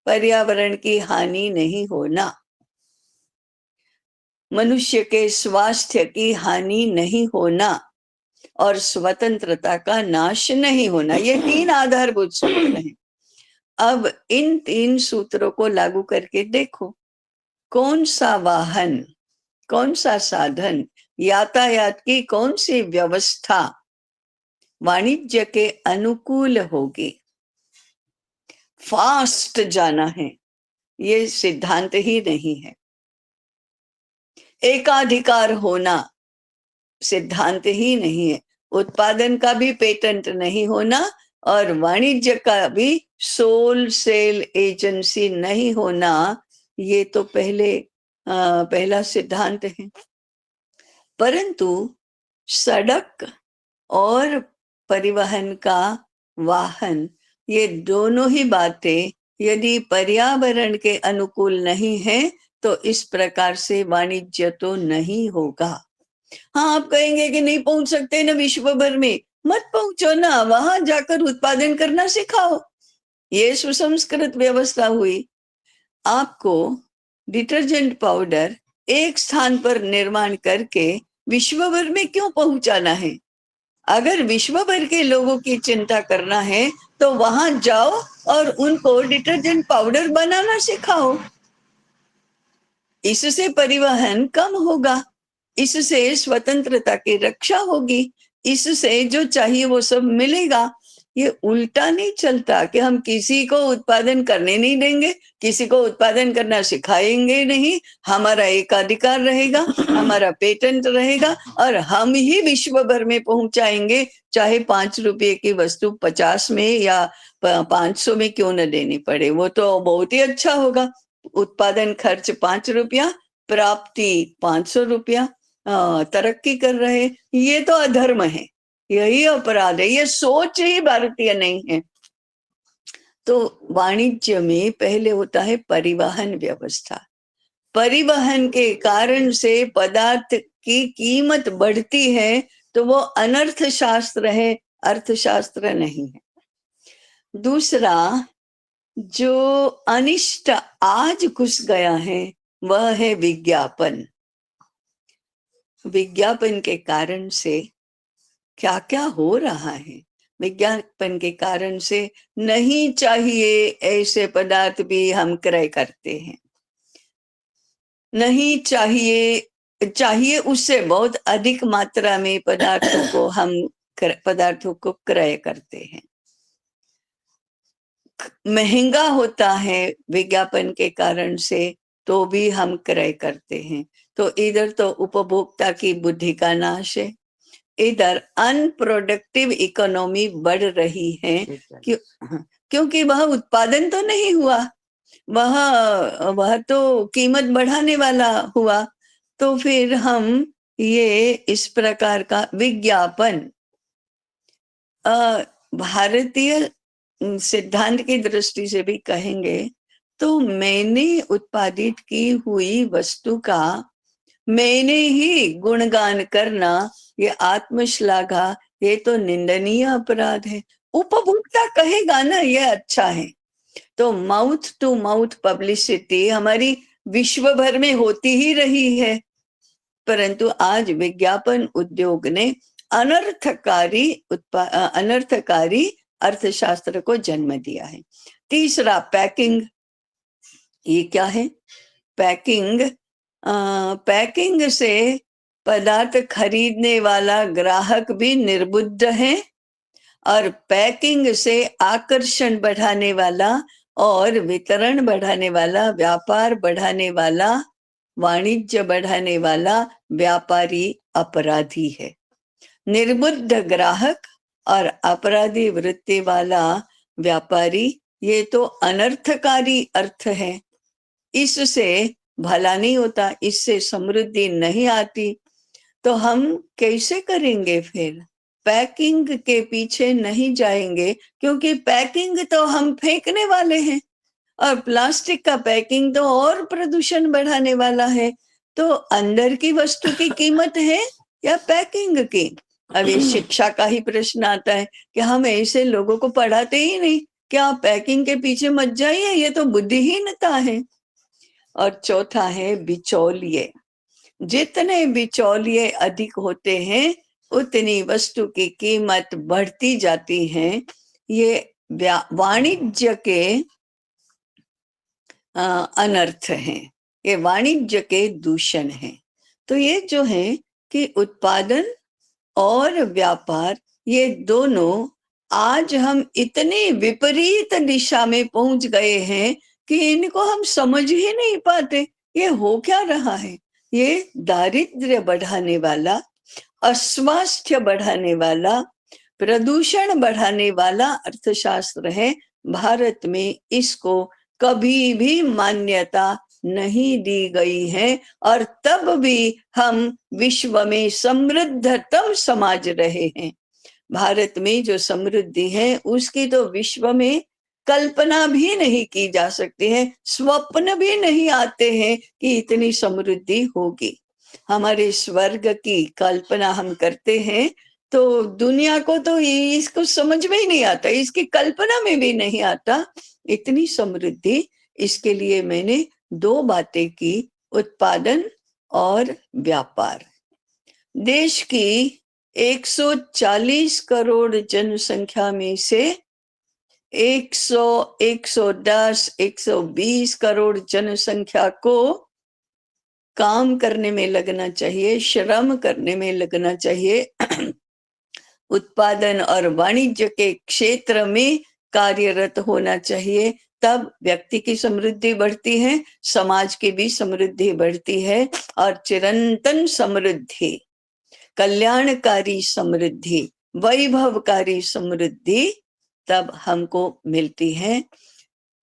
पर्यावरण की हानि नहीं होना, मनुष्य के स्वास्थ्य की हानि नहीं होना, और स्वतंत्रता का नाश नहीं होना। ये 3 आधारभूत सूत्र हैं। अब इन 3 सूत्रों को लागू करके देखो, कौन सा वाहन, कौन सा साधन, यातायात की कौन सी व्यवस्था वाणिज्य के अनुकूल होगी। फास्ट जाना है, ये सिद्धांत ही नहीं है। एकाधिकार होना सिद्धांत ही नहीं है। उत्पादन का भी पेटेंट नहीं होना और वाणिज्य का भी सोल सेल एजेंसी नहीं होना, ये तो पहला सिद्धांत है। परंतु सड़क और परिवहन का वाहन, ये दोनों ही बातें यदि पर्यावरण के अनुकूल नहीं है तो इस प्रकार से वाणिज्य तो नहीं होगा। हाँ, आप कहेंगे कि नहीं पहुंच सकते ना विश्व भर में, मत पहुंचो ना, वहां जाकर उत्पादन करना सिखाओ। ये सुसंस्कृत व्यवस्था हुई। आपको डिटर्जेंट पाउडर एक स्थान पर निर्माण करके विश्व भर में क्यों पहुंचाना है? अगर विश्व भर के लोगों की चिंता करना है तो वहां जाओ और उनको डिटर्जेंट पाउडर बनाना सिखाओ। इससे परिवहन कम होगा, इससे स्वतंत्रता की रक्षा होगी, इससे जो चाहिए वो सब मिलेगा। ये उल्टा नहीं चलता कि हम किसी को उत्पादन करने नहीं देंगे, किसी को उत्पादन करना सिखाएंगे नहीं, हमारा एकाधिकार रहेगा, हमारा पेटेंट रहेगा और हम ही विश्व भर में पहुंचाएंगे, चाहे 5 रुपये की वस्तु 50 में या 500 में क्यों न देनी पड़े। वो तो बहुत ही अच्छा होगा। उत्पादन खर्च 5 रुपया, प्राप्ति 500 रुपया, तरक्की कर रहे। ये तो अधर्म है, यही अपराध है, ये सोच ही भारतीय नहीं है। तो वाणिज्य में पहले होता है परिवहन व्यवस्था। परिवहन के कारण से पदार्थ की कीमत बढ़ती है तो वो अनर्थ शास्त्र है, अर्थशास्त्र नहीं है। दूसरा, जो अनिष्ट आज घुस गया है वह है विज्ञापन। विज्ञापन के कारण से क्या क्या हो रहा है। विज्ञापन के कारण से नहीं चाहिए ऐसे पदार्थ भी हम क्रय करते हैं, नहीं चाहिए उससे बहुत अधिक मात्रा में पदार्थों को क्रय करते हैं। महंगा होता है विज्ञापन के कारण से तो भी हम क्रय करते हैं। तो इधर तो उपभोक्ता की बुद्धि का नाश है, इधर अनप्रोडक्टिव इकोनॉमी बढ़ रही है। क्योंकि वह उत्पादन तो नहीं हुआ, वह तो कीमत बढ़ाने वाला हुआ। तो फिर हम ये इस प्रकार का विज्ञापन भारतीय सिद्धांत की दृष्टि से भी कहेंगे तो मैंने उत्पादित की हुई वस्तु का मैंने ही गुणगान करना, ये आत्मश्लाघा, ये तो निंदनीय अपराध है। उपभोक्ता कहेगा ना ये अच्छा है, तो माउथ टू माउथ पब्लिसिटी हमारी विश्व भर में होती ही रही है। परंतु आज विज्ञापन उद्योग ने अनर्थकारी अर्थशास्त्र को जन्म दिया है। तीसरा, पैकिंग। ये क्या है? पैकिंग से पदार्थ खरीदने वाला ग्राहक भी निर्बुद्ध है और पैकिंग से आकर्षण बढ़ाने वाला और वितरण बढ़ाने वाला, व्यापार बढ़ाने वाला, वाणिज्य बढ़ाने वाला व्यापारी अपराधी है। निर्बुद्ध ग्राहक और अपराधी वृत्ति वाला व्यापारी, ये तो अनर्थकारी अर्थ है। इससे भला नहीं होता, इससे समृद्धि नहीं आती। तो हम कैसे करेंगे फिर? पैकिंग के पीछे नहीं जाएंगे, क्योंकि पैकिंग तो हम फेंकने वाले हैं और प्लास्टिक का पैकिंग तो और प्रदूषण बढ़ाने वाला है। तो अंदर की वस्तु की कीमत है या पैकिंग की? अब ये शिक्षा का ही प्रश्न आता है कि हम ऐसे लोगों को पढ़ाते ही नहीं कि आप पैकिंग के पीछे मत जाइए, ये तो बुद्धिहीनता है। और चौथा है बिचौलिए। जितने बिचौलिए अधिक होते हैं उतनी वस्तु की कीमत बढ़ती जाती है। ये वाणिज्य के अनर्थ हैं, ये वाणिज्य के दूषण हैं। तो ये जो है कि उत्पादन और व्यापार, ये दोनों आज हम इतने विपरीत दिशा में पहुंच गए हैं कि इनको हम समझ ही नहीं पाते। ये हो क्या रहा है? ये दारिद्र्य बढ़ाने वाला, अस्वास्थ्य बढ़ाने वाला, प्रदूषण बढ़ाने वाला अर्थशास्त्र है। भारत में इसको कभी भी मान्यता नहीं दी गई है, और तब भी हम विश्व में समृद्धतम समाज रहे हैं। भारत में जो समृद्धि है उसकी तो विश्व में कल्पना भी नहीं की जा सकती है, स्वप्न भी नहीं आते हैं कि इतनी समृद्धि होगी। हमारे स्वर्ग की कल्पना हम करते हैं तो दुनिया को तो इसको समझ में ही नहीं आता, इसकी कल्पना में भी नहीं आता इतनी समृद्धि। इसके लिए मैंने दो बातें की, उत्पादन और व्यापार। देश की 140 करोड़ जनसंख्या में से 100, 110, 120 करोड़ जनसंख्या को काम करने में लगना चाहिए, श्रम करने में लगना चाहिए, उत्पादन और वाणिज्य के क्षेत्र में कार्यरत होना चाहिए। तब व्यक्ति की समृद्धि बढ़ती है, समाज की भी समृद्धि बढ़ती है, और चिरंतन समृद्धि, कल्याणकारी समृद्धि, वैभवकारी समृद्धि तब हमको मिलती है।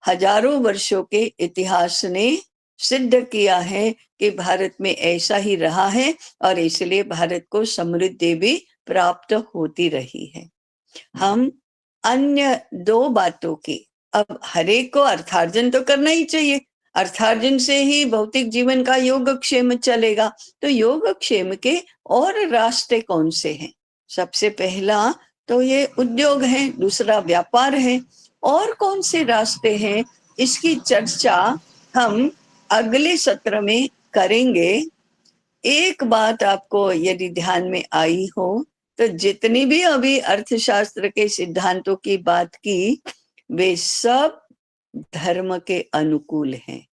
हजारों वर्षों के इतिहास ने सिद्ध किया है कि भारत में ऐसा ही रहा है, और इसलिए भारत को समृद्धि भी प्राप्त होती रही है। हम अन्य दो बातों की, अब हरेक को अर्थार्जन तो करना ही चाहिए, अर्थार्जन से ही भौतिक जीवन का योगक्षेम चलेगा। तो योगक्षेम के और रास्ते कौन से हैं? सबसे पहला तो ये उद्योग है, दूसरा व्यापार है। और कौन से रास्ते हैं, इसकी चर्चा हम अगले सत्र में करेंगे। एक बात आपको यदि ध्यान में आई हो तो जितनी भी अभी अर्थशास्त्र के सिद्धांतों की बात की, वे सब धर्म के अनुकूल हैं।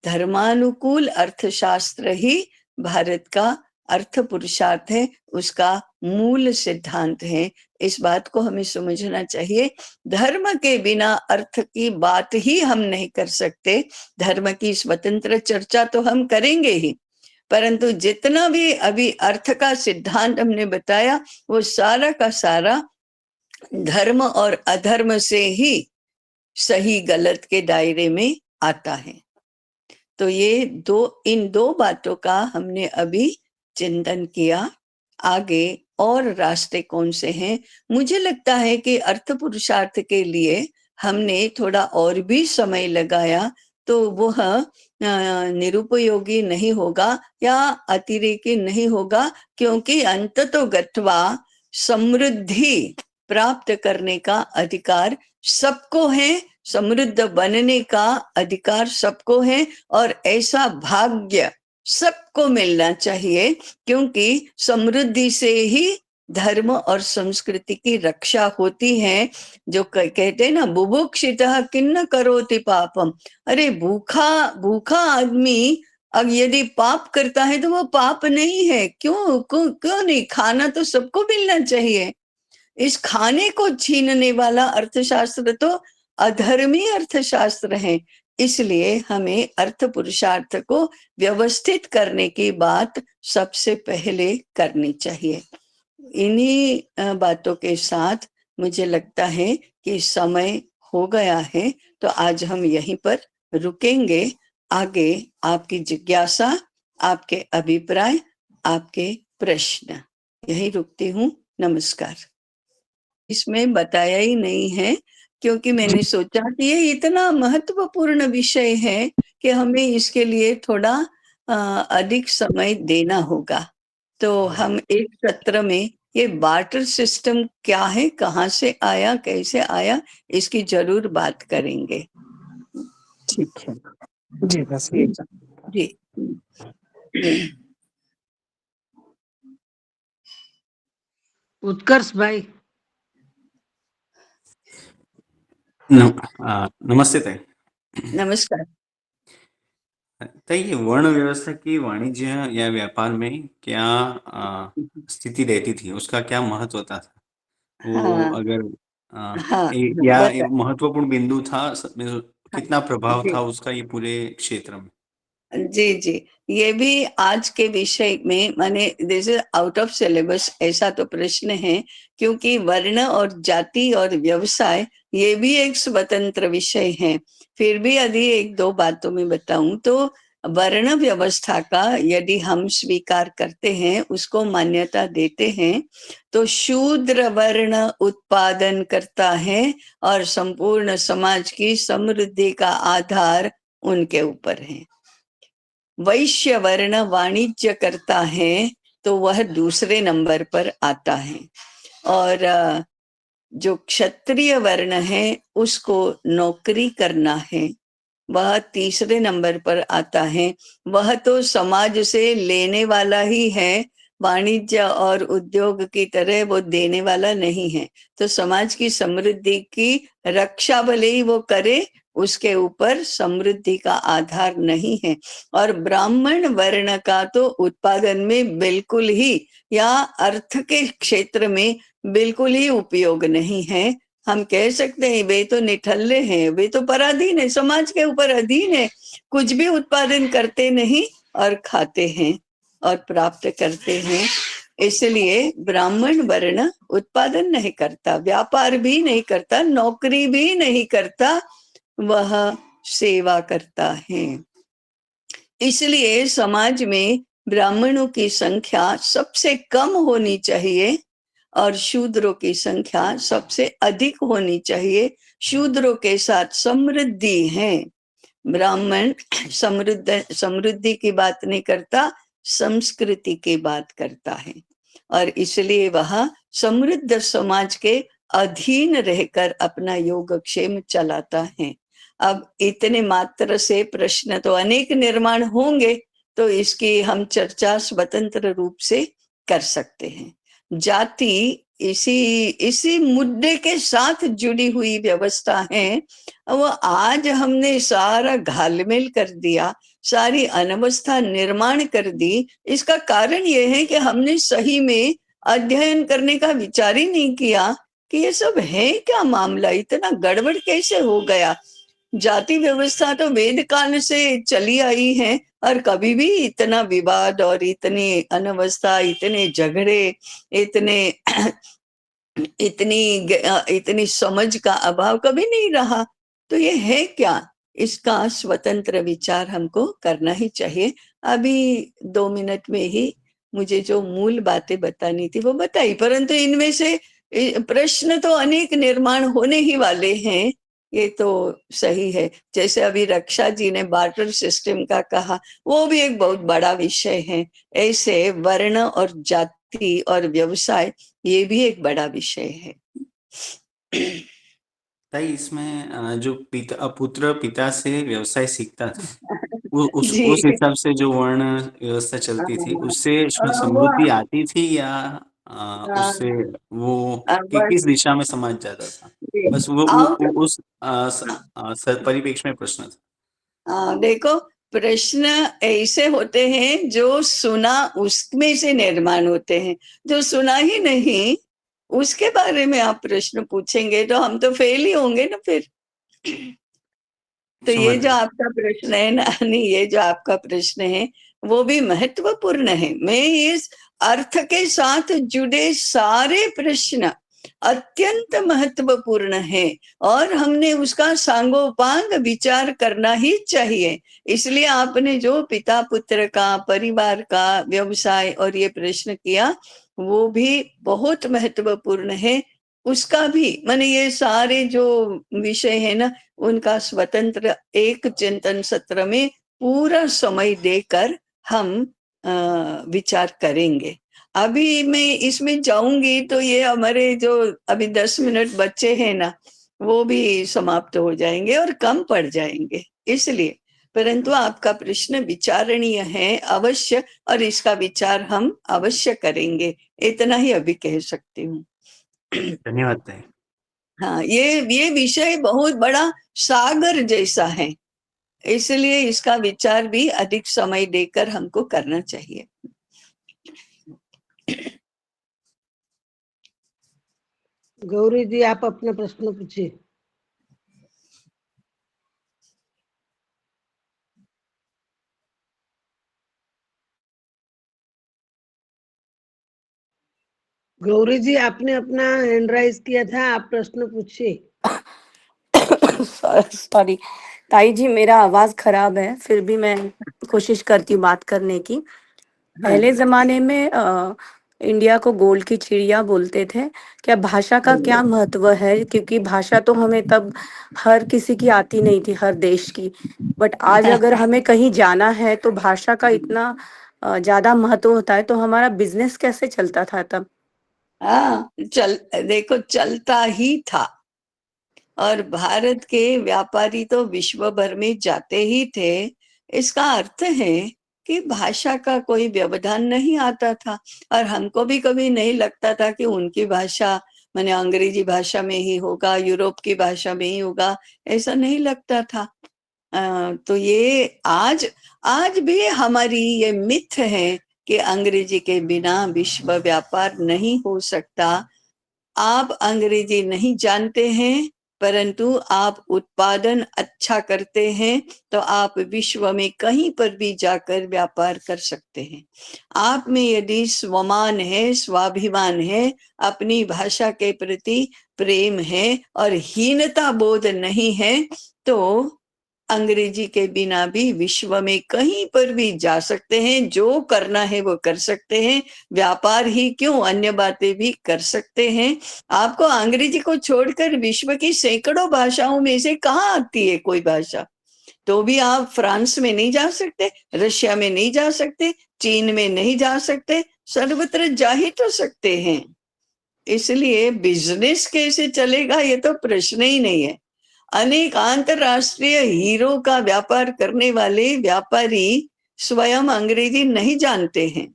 धर्मानुकूल अर्थशास्त्र ही भारत का अर्थ पुरुषार्थ है, उसका मूल सिद्धांत है। इस बात को हमें समझना चाहिए। धर्म के बिना अर्थ की बात ही हम नहीं कर सकते। धर्म की स्वतंत्र चर्चा तो हम करेंगे ही, परंतु जितना भी अभी अर्थ का सिद्धांत हमने बताया, वो सारा का सारा धर्म और अधर्म से ही सही गलत के दायरे में आता है। तो ये इन दो बातों का हमने अभी चिंतन किया। आगे और रास्ते कौन से हैं? मुझे लगता है कि अर्थ पुरुषार्थ के लिए हमने थोड़ा और भी समय लगाया तो वह निरुपयोगी नहीं होगा या अतिरेकी नहीं होगा, क्योंकि अंततो गत्वा समृद्धि प्राप्त करने का अधिकार सबको है, समृद्ध बनने का अधिकार सबको है, और ऐसा भाग्य सबको मिलना चाहिए, क्योंकि समृद्धि से ही धर्म और संस्कृति की रक्षा होती है। जो कहते हैं ना, बुभुक्षितः किन्न करोति पापम। अरे भूखा भूखा आदमी अब यदि पाप करता है तो वो पाप नहीं है। क्यों नहीं? खाना तो सबको मिलना चाहिए। इस खाने को छीनने वाला अर्थशास्त्र तो अधर्मी अर्थशास्त्र है। इसलिए हमें अर्थ पुरुषार्थ को व्यवस्थित करने की बात सबसे पहले करनी चाहिए। इन्हीं बातों के साथ मुझे लगता है कि समय हो गया है, तो आज हम यहीं पर रुकेंगे। आगे आपकी जिज्ञासा, आपके अभिप्राय, आपके प्रश्न, यहीं रुकती हूँ। नमस्कार। इसमें बताया ही नहीं है, क्योंकि मैंने सोचा कि ये इतना महत्वपूर्ण विषय है कि हमें इसके लिए थोड़ा अधिक समय देना होगा। तो हम एक सत्र में ये बार्टर सिस्टम क्या है, कहाँ से आया, कैसे आया, इसकी जरूर बात करेंगे। ठीक है जी, बस ये जी। उत्कर्ष भाई। नमस्ते तय। नमस्कार। तय, ये वर्ण व्यवस्था की वाणिज्य या व्यापार में क्या स्थिति रहती थी, उसका क्या महत्व था? वो हाँ अगर हाँ, बता। महत्वपूर्ण बिंदु था, कितना प्रभाव जी था उसका ये पूरे क्षेत्र में? जी जी, ये भी आज के विषय में माने this is out of syllabus, ऐसा तो प्रश्न है, क्योंकि वर्ण और जाति और व्यवसाय ये भी एक स्वतंत्र विषय है। फिर भी यदि एक दो बातों में बताऊं तो वर्ण व्यवस्था का यदि हम स्वीकार करते हैं, उसको मान्यता देते हैं, तो शूद्र वर्ण उत्पादन करता है और संपूर्ण समाज की समृद्धि का आधार उनके ऊपर है। वैश्य वर्ण वाणिज्य करता है तो वह दूसरे नंबर पर आता है, और जो क्षत्रिय वर्ण है उसको नौकरी करना है, वह तीसरे नंबर पर आता है। वह तो समाज से लेने वाला ही है, वाणिज्य और उद्योग की तरह वो देने वाला नहीं है। तो समाज की समृद्धि की रक्षा भले ही वो करे, उसके ऊपर समृद्धि का आधार नहीं है। और ब्राह्मण वर्ण का तो उत्पादन में बिल्कुल ही या अर्थ के क्षेत्र में बिल्कुल ही उपयोग नहीं है। हम कह सकते हैं वे तो निठल्ले हैं, वे तो पराधीन है, समाज के ऊपर अधीन है, कुछ भी उत्पादन करते नहीं और खाते हैं और प्राप्त करते हैं। इसलिए ब्राह्मण वर्ण उत्पादन नहीं करता, व्यापार भी नहीं करता, नौकरी भी नहीं करता, वह सेवा करता है। इसलिए समाज में ब्राह्मणों की संख्या सबसे कम होनी चाहिए और शूद्रों की संख्या सबसे अधिक होनी चाहिए। शूद्रों के साथ समृद्धि है, ब्राह्मण समृद्धि की बात नहीं करता, संस्कृति की बात करता है, और इसलिए वह समृद्ध समाज के अधीन रहकर अपना योगक्षेम चलाता है। अब इतने मात्र से प्रश्न तो अनेक निर्माण होंगे, तो इसकी हम चर्चा स्वतंत्र रूप से कर सकते हैं। जाति इसी मुद्दे के साथ जुड़ी हुई व्यवस्था है। वो आज हमने सारा घालमेल कर दिया, सारी अनवस्था निर्माण कर दी। इसका कारण ये है कि हमने सही में अध्ययन करने का विचार ही नहीं किया कि ये सब है क्या मामला, इतना गड़बड़ कैसे हो गया। जाति व्यवस्था तो वेद काल से चली आई है, और कभी भी इतना विवाद और इतनी अनवस्था, इतने झगड़े, इतने इतनी समझ का अभाव कभी नहीं रहा। तो ये है क्या, इसका स्वतंत्र विचार हमको करना ही चाहिए। अभी 2 मिनट में ही मुझे जो मूल बातें बतानी थी वो बताई, परंतु इनमें से प्रश्न तो अनेक निर्माण होने ही वाले हैं। ये तो सही है, जैसे अभी रक्षा जी ने बार्टर सिस्टम का कहा, वो भी एक बहुत बड़ा विषय है। ऐसे वर्ण और जाति और व्यवसाय ये भी एक बड़ा विषय है। ताई, इसमें जो पुत्र पिता से व्यवसाय सीखता था, जी उस हिसाब से जो वर्ण व्यवस्था चलती थी, उससे उसमें समृद्धि आती थी, या उससे वो किस दिशा में समाज जाता था? बस आउट वो उस परिप्रेक्ष्य में प्रश्न था। देखो, प्रश्न ऐसे होते हैं जो सुना उसमें से निर्माण होते हैं, जो सुना ही नहीं उसके बारे में आप प्रश्न पूछेंगे तो हम तो फेल ही होंगे ना फिर। तो ये समझ जो गए। आपका प्रश्न है ना, नहीं, ये जो आपका प्रश्न है वो भी महत्वपूर्ण है। मैं इस अर्थ के साथ जुड़े सारे प्रश्न अत्यंत महत्वपूर्ण है, और हमने उसका सांगोपांग विचार करना ही चाहिए। इसलिए आपने जो पिता पुत्र का, परिवार का, व्यवसाय और ये प्रश्न किया, वो भी बहुत महत्वपूर्ण है। उसका भी माने ये सारे जो विषय है ना, उनका स्वतंत्र एक चिंतन सत्र में पूरा समय देकर हम विचार करेंगे। अभी मैं इसमें जाऊंगी तो ये हमारे जो अभी 10 मिनट बच्चे हैं ना, वो भी समाप्त हो जाएंगे और कम पड़ जाएंगे। इसलिए परंतु आपका प्रश्न विचारणीय है अवश्य, और इसका विचार हम अवश्य करेंगे, इतना ही अभी कह सकती हूँ। धन्यवाद ताई। हाँ, ये विषय बहुत बड़ा सागर जैसा है, इसलिए इसका विचार भी अधिक समय देकर हमको करना चाहिए। गौरी जी, आप अपना प्रश्न पूछिए। गौरी जी, आपने अपना हैंड राइज किया था, आप प्रश्न पूछिए। सॉरी ताई जी, मेरा आवाज खराब है, फिर भी मैं कोशिश करती हूँ बात करने की। हाँ, पहले जमाने में इंडिया को गोल्ड की चिड़िया बोलते थे। क्या भाषा का क्या महत्व है? क्योंकि भाषा तो हमें तब हर किसी की आती नहीं थी, हर देश की। बट आज अगर हमें कहीं जाना है तो भाषा का इतना ज्यादा महत्व होता है, तो हमारा बिजनेस कैसे चलता था तब? हाँ, देखो चलता ही था, और भारत के व्यापारी तो विश्व भर में जाते ही थे। इसका अर्थ है कि भाषा का कोई व्यवधान नहीं आता था, और हमको भी कभी नहीं लगता था कि उनकी भाषा माने अंग्रेजी भाषा में ही होगा, यूरोप की भाषा में ही होगा, ऐसा नहीं लगता था। तो ये आज भी हमारी ये मिथ है कि अंग्रेजी के बिना विश्व व्यापार नहीं हो सकता। आप अंग्रेजी नहीं जानते हैं, परंतु आप उत्पादन अच्छा करते हैं, तो आप विश्व में कहीं पर भी जाकर व्यापार कर सकते हैं। आप में यदि स्वमान है, स्वाभिमान है, अपनी भाषा के प्रति प्रेम है और हीनता बोध नहीं है, तो अंग्रेजी के बिना भी विश्व में कहीं पर भी जा सकते हैं, जो करना है वो कर सकते हैं। व्यापार ही क्यों, अन्य बातें भी कर सकते हैं। आपको अंग्रेजी को छोड़कर विश्व की सैकड़ों भाषाओं में से कहाँ आती है कोई भाषा? तो भी आप फ्रांस में नहीं जा सकते, रशिया में नहीं जा सकते, चीन में नहीं जा सकते, सर्वत्र जा ही तो सकते हैं। इसलिए बिजनेस कैसे चलेगा, ये तो प्रश्न ही नहीं है। अनेक अंतरराष्ट्रीय हीरो का व्यापार करने वाले व्यापारी स्वयं अंग्रेजी नहीं जानते हैं,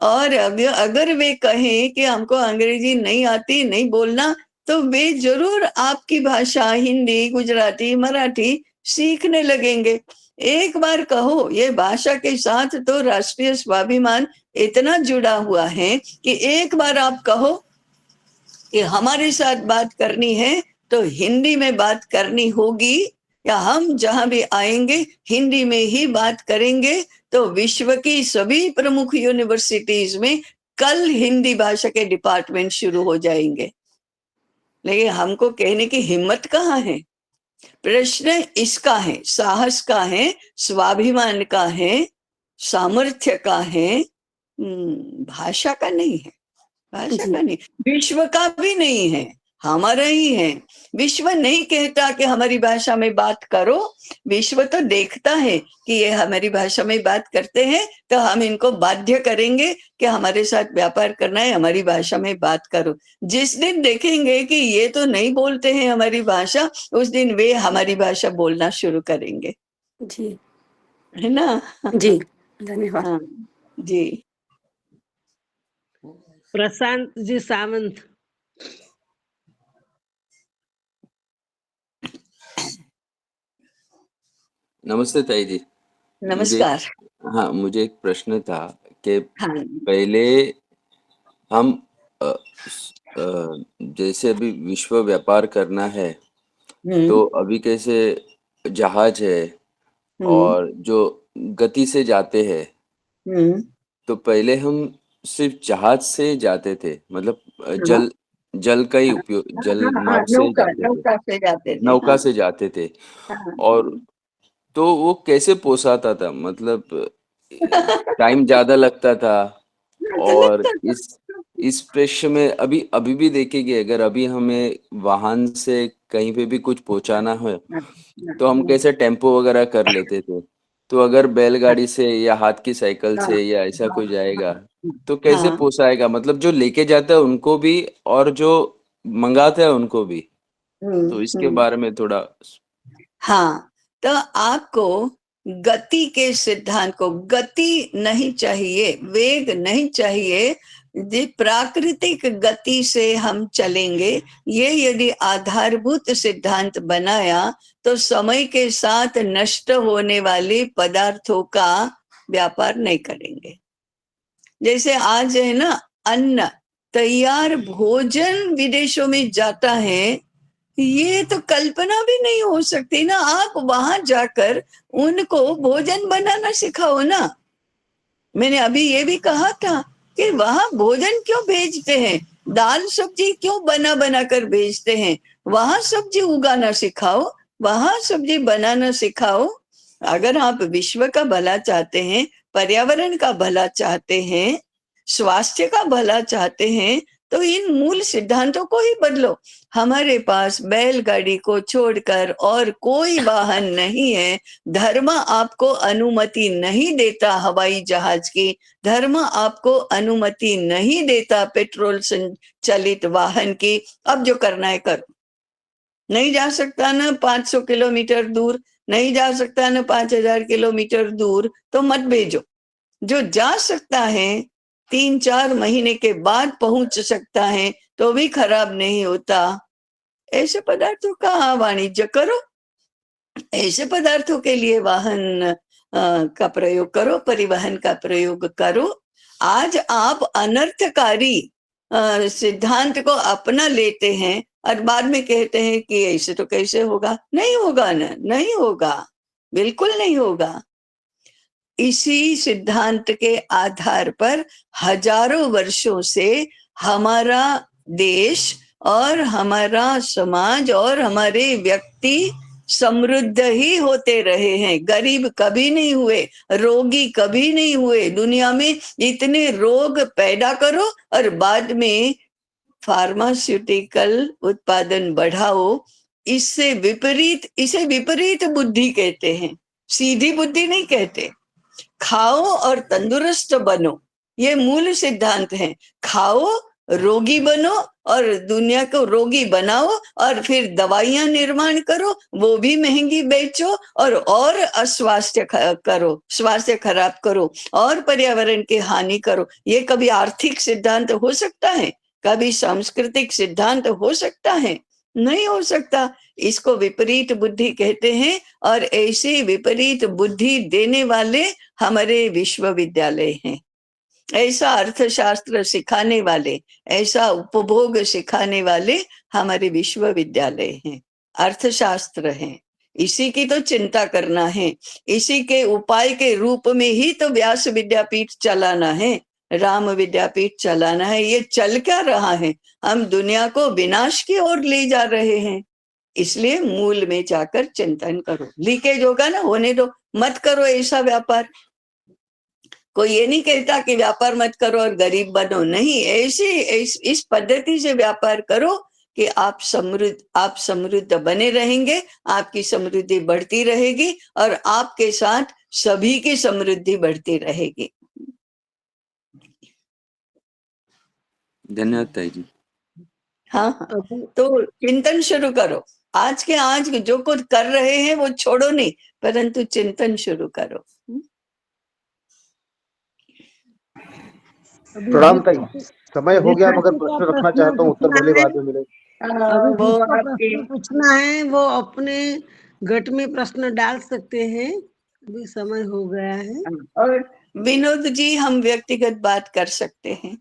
और अगर वे कहें कि हमको अंग्रेजी नहीं आती, नहीं बोलना, तो वे जरूर आपकी भाषा हिंदी, गुजराती, मराठी सीखने लगेंगे। एक बार कहो, ये भाषा के साथ तो राष्ट्रीय स्वाभिमान इतना जुड़ा हुआ है कि एक बार आप कहो कि हमारे साथ बात करनी है तो हिंदी में बात करनी होगी, या हम जहां भी आएंगे हिंदी में ही बात करेंगे, तो विश्व की सभी प्रमुख यूनिवर्सिटीज में कल हिंदी भाषा के डिपार्टमेंट शुरू हो जाएंगे। लेकिन हमको कहने की हिम्मत कहाँ है? प्रश्न इसका है, साहस का है, स्वाभिमान का है, सामर्थ्य का है, भाषा का नहीं है। भाषा जी का नहीं, विश्व का भी नहीं है, हमारा ही है। विश्व नहीं कहता कि हमारी भाषा में बात करो, विश्व तो देखता है कि ये हमारी भाषा में बात करते हैं, तो हम इनको बाध्य करेंगे कि हमारे साथ व्यापार करना है, हमारी भाषा में बात करो। जिस दिन देखेंगे कि ये तो नहीं बोलते हैं हमारी भाषा, उस दिन वे हमारी भाषा बोलना शुरू करेंगे, जी है ना? जी, धन्यवाद। हाँ जी। प्रशांत जी सावंत। नमस्ते ताई जी। नमस्कार। मुझे एक प्रश्न था कि हाँ। पहले हम अ, जैसे अभी विश्व व्यापार करना है, तो अभी कैसे जहाज है और जो गति से जाते हैं, तो पहले हम सिर्फ जहाज से जाते थे, मतलब हाँ, जल का ही हाँ, उपयोग, हाँ, जल हाँ, मार्ग से नौका जाते थे, नौका से जाते थे। नौका हाँ, से जाते थे। हाँ। और तो वो कैसे पोसाता था, मतलब टाइम ज्यादा लगता था। तो और लगता था। इस पृष्ठ में अभी अभी भी देखेंगे, अगर अभी हमें वाहन से कहीं पे भी कुछ पहुंचाना है, हाँ, तो हम कैसे टेम्पो वगैरह कर लेते थे। तो अगर बैलगाड़ी से या हाथ की साइकिल हाँ, से या ऐसा हाँ, कोई जाएगा, हाँ, तो कैसे हाँ, पोसाएगा, मतलब जो लेके जाता है उनको भी और जो मंगाता है उनको भी। तो इसके हम्म। बारे में थोड़ा। हाँ, तो आपको गति के सिद्धांत को, गति नहीं चाहिए, वेग नहीं चाहिए, प्राकृतिक गति से हम चलेंगे, ये यदि आधारभूत सिद्धांत बनाया तो समय के साथ नष्ट होने वाले पदार्थों का व्यापार नहीं करेंगे। जैसे आज है ना, अन्न, तैयार भोजन विदेशों में जाता है, ये तो कल्पना भी नहीं हो सकती ना। आप वहां जाकर उनको भोजन बनाना सिखाओ ना। मैंने अभी ये भी कहा था कि वहां भोजन क्यों भेजते हैं, दाल सब्जी क्यों बना बना कर भेजते हैं, वहां सब्जी उगाना सिखाओ, वहां सब्जी बनाना सिखाओ। अगर आप विश्व का भला चाहते हैं, पर्यावरण का भला चाहते हैं, स्वास्थ्य का भला चाहते हैं, तो इन मूल सिद्धांतों को ही बदलो। हमारे पास बैलगाड़ी को छोड़कर और कोई वाहन नहीं है। धर्म आपको अनुमति नहीं देता हवाई जहाज की, धर्म आपको अनुमति नहीं देता पेट्रोल संचालित वाहन की। अब जो करना है करो। नहीं जा सकता ना 500 किलोमीटर दूर, नहीं जा सकता ना 5000 किलोमीटर दूर, तो मत भेजो। जो जा सकता है 3-4 महीने के बाद पहुंच सकता है तो भी खराब नहीं होता, ऐसे पदार्थों का वाणिज्य करो, ऐसे पदार्थों के लिए वाहन का प्रयोग करो, परिवहन का प्रयोग करो। आज आप अनर्थकारी सिद्धांत को अपना लेते हैं और बाद में कहते हैं कि ऐसे तो कैसे होगा। नहीं होगा ना, नहीं होगा, बिल्कुल नहीं होगा। इसी सिद्धांत के आधार पर हजारों वर्षों से हमारा देश और हमारा समाज और हमारे व्यक्ति समृद्ध ही होते रहे हैं। गरीब कभी नहीं हुए, रोगी कभी नहीं हुए। दुनिया में इतने रोग पैदा करो और बाद में फार्मास्यूटिकल उत्पादन बढ़ाओ, इससे विपरीत, इसे विपरीत बुद्धि कहते हैं, सीधी बुद्धि नहीं कहते। खाओ और तंदुरुस्त बनो, ये मूल सिद्धांत है। खाओ, रोगी बनो और दुनिया को रोगी बनाओ और फिर दवाइयां निर्माण करो, वो भी महंगी बेचो और अस्वास्थ्य करो, स्वास्थ्य खराब करो और पर्यावरण की हानि करो। ये कभी आर्थिक सिद्धांत हो सकता है? कभी सांस्कृतिक सिद्धांत हो सकता है? नहीं हो सकता। इसको विपरीत बुद्धि कहते हैं और ऐसी विपरीत बुद्धि देने वाले हमारे विश्वविद्यालय हैं। ऐसा अर्थशास्त्र सिखाने वाले, ऐसा उपभोग सिखाने वाले हमारे विश्वविद्यालय हैं, अर्थशास्त्र हैं। इसी की तो चिंता करना है, इसी के उपाय के रूप में ही तो व्यास विद्यापीठ चलाना है, राम विद्यापीठ चलाना है। ये चल क्या रहा है? हम दुनिया को विनाश की ओर ले जा रहे हैं। इसलिए मूल में जाकर चिंतन करो। लीकेज होगा ना, होने दो, मत करो ऐसा व्यापार। कोई ये नहीं कहता कि व्यापार मत करो और गरीब बनो, नहीं, इस पद्धति से व्यापार करो कि आप समृद्ध बने रहेंगे, आपकी समृद्धि बढ़ती रहेगी और आपके साथ सभी की समृद्धि बढ़ती रहेगी। धन्यवाद ताई जी। हाँ, तो चिंतन शुरू करो। आज के आज जो कुछ कर रहे हैं वो छोड़ो नहीं, परंतु चिंतन शुरू करो। प्रणाम ताई, समय हो गया मगर प्रश्न रखना चाहता हूँ, उत्तर भले बाद में मिले। अभी वो जिसको आपके प्रश्न पूछना है वो अपने गट में प्रश्न डाल सकते हैं, अभी समय हो गया है। और विनोद जी, हम व्यक्तिगत बात कर सकते हैं।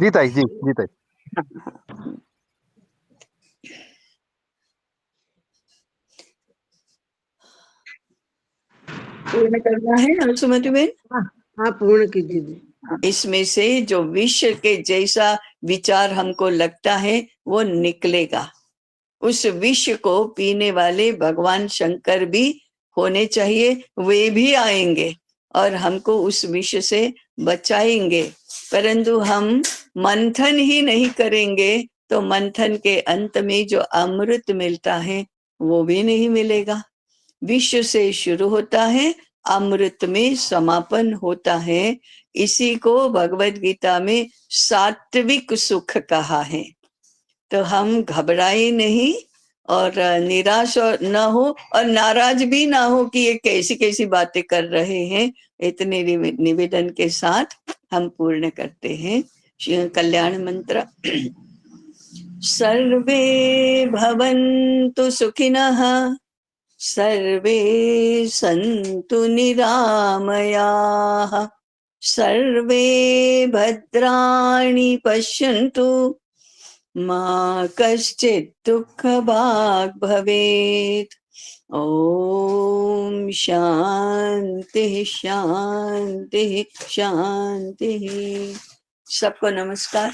जी ताई, जी ताई। पूर्ण करना है सुमति बहन? हाँ, पूर्ण कीजिए। इसमें से जो विश्व के जैसा विचार हमको लगता है वो निकलेगा। उस विश्व को पीने वाले भगवान शंकर भी होने चाहिए, वे भी आएंगे और हमको उस विश्व से बचाएंगे। परंतु हम मंथन ही नहीं करेंगे तो मंथन के अंत में जो अमृत मिलता है वो भी नहीं मिलेगा। विश्व से शुरू होता है, अमृत में समापन होता है। इसी को भगवत गीता में सात्विक सुख कहा है। तो हम घबराए नहीं, और निराश और न हो और नाराज भी ना हो कि ये कैसी कैसी बातें कर रहे हैं। इतने निवेदन के साथ हम पूर्ण करते हैं कल्याण मंत्र। सर्वे भवन्तु सुखिनः, सर्वे सन्तु निरामयाः, सर्वे भद्राणि पश्यन्तु, मा कश्चित् दुःखभाग् भवेत्। ओम शांति शांति शांति। सबको नमस्कार।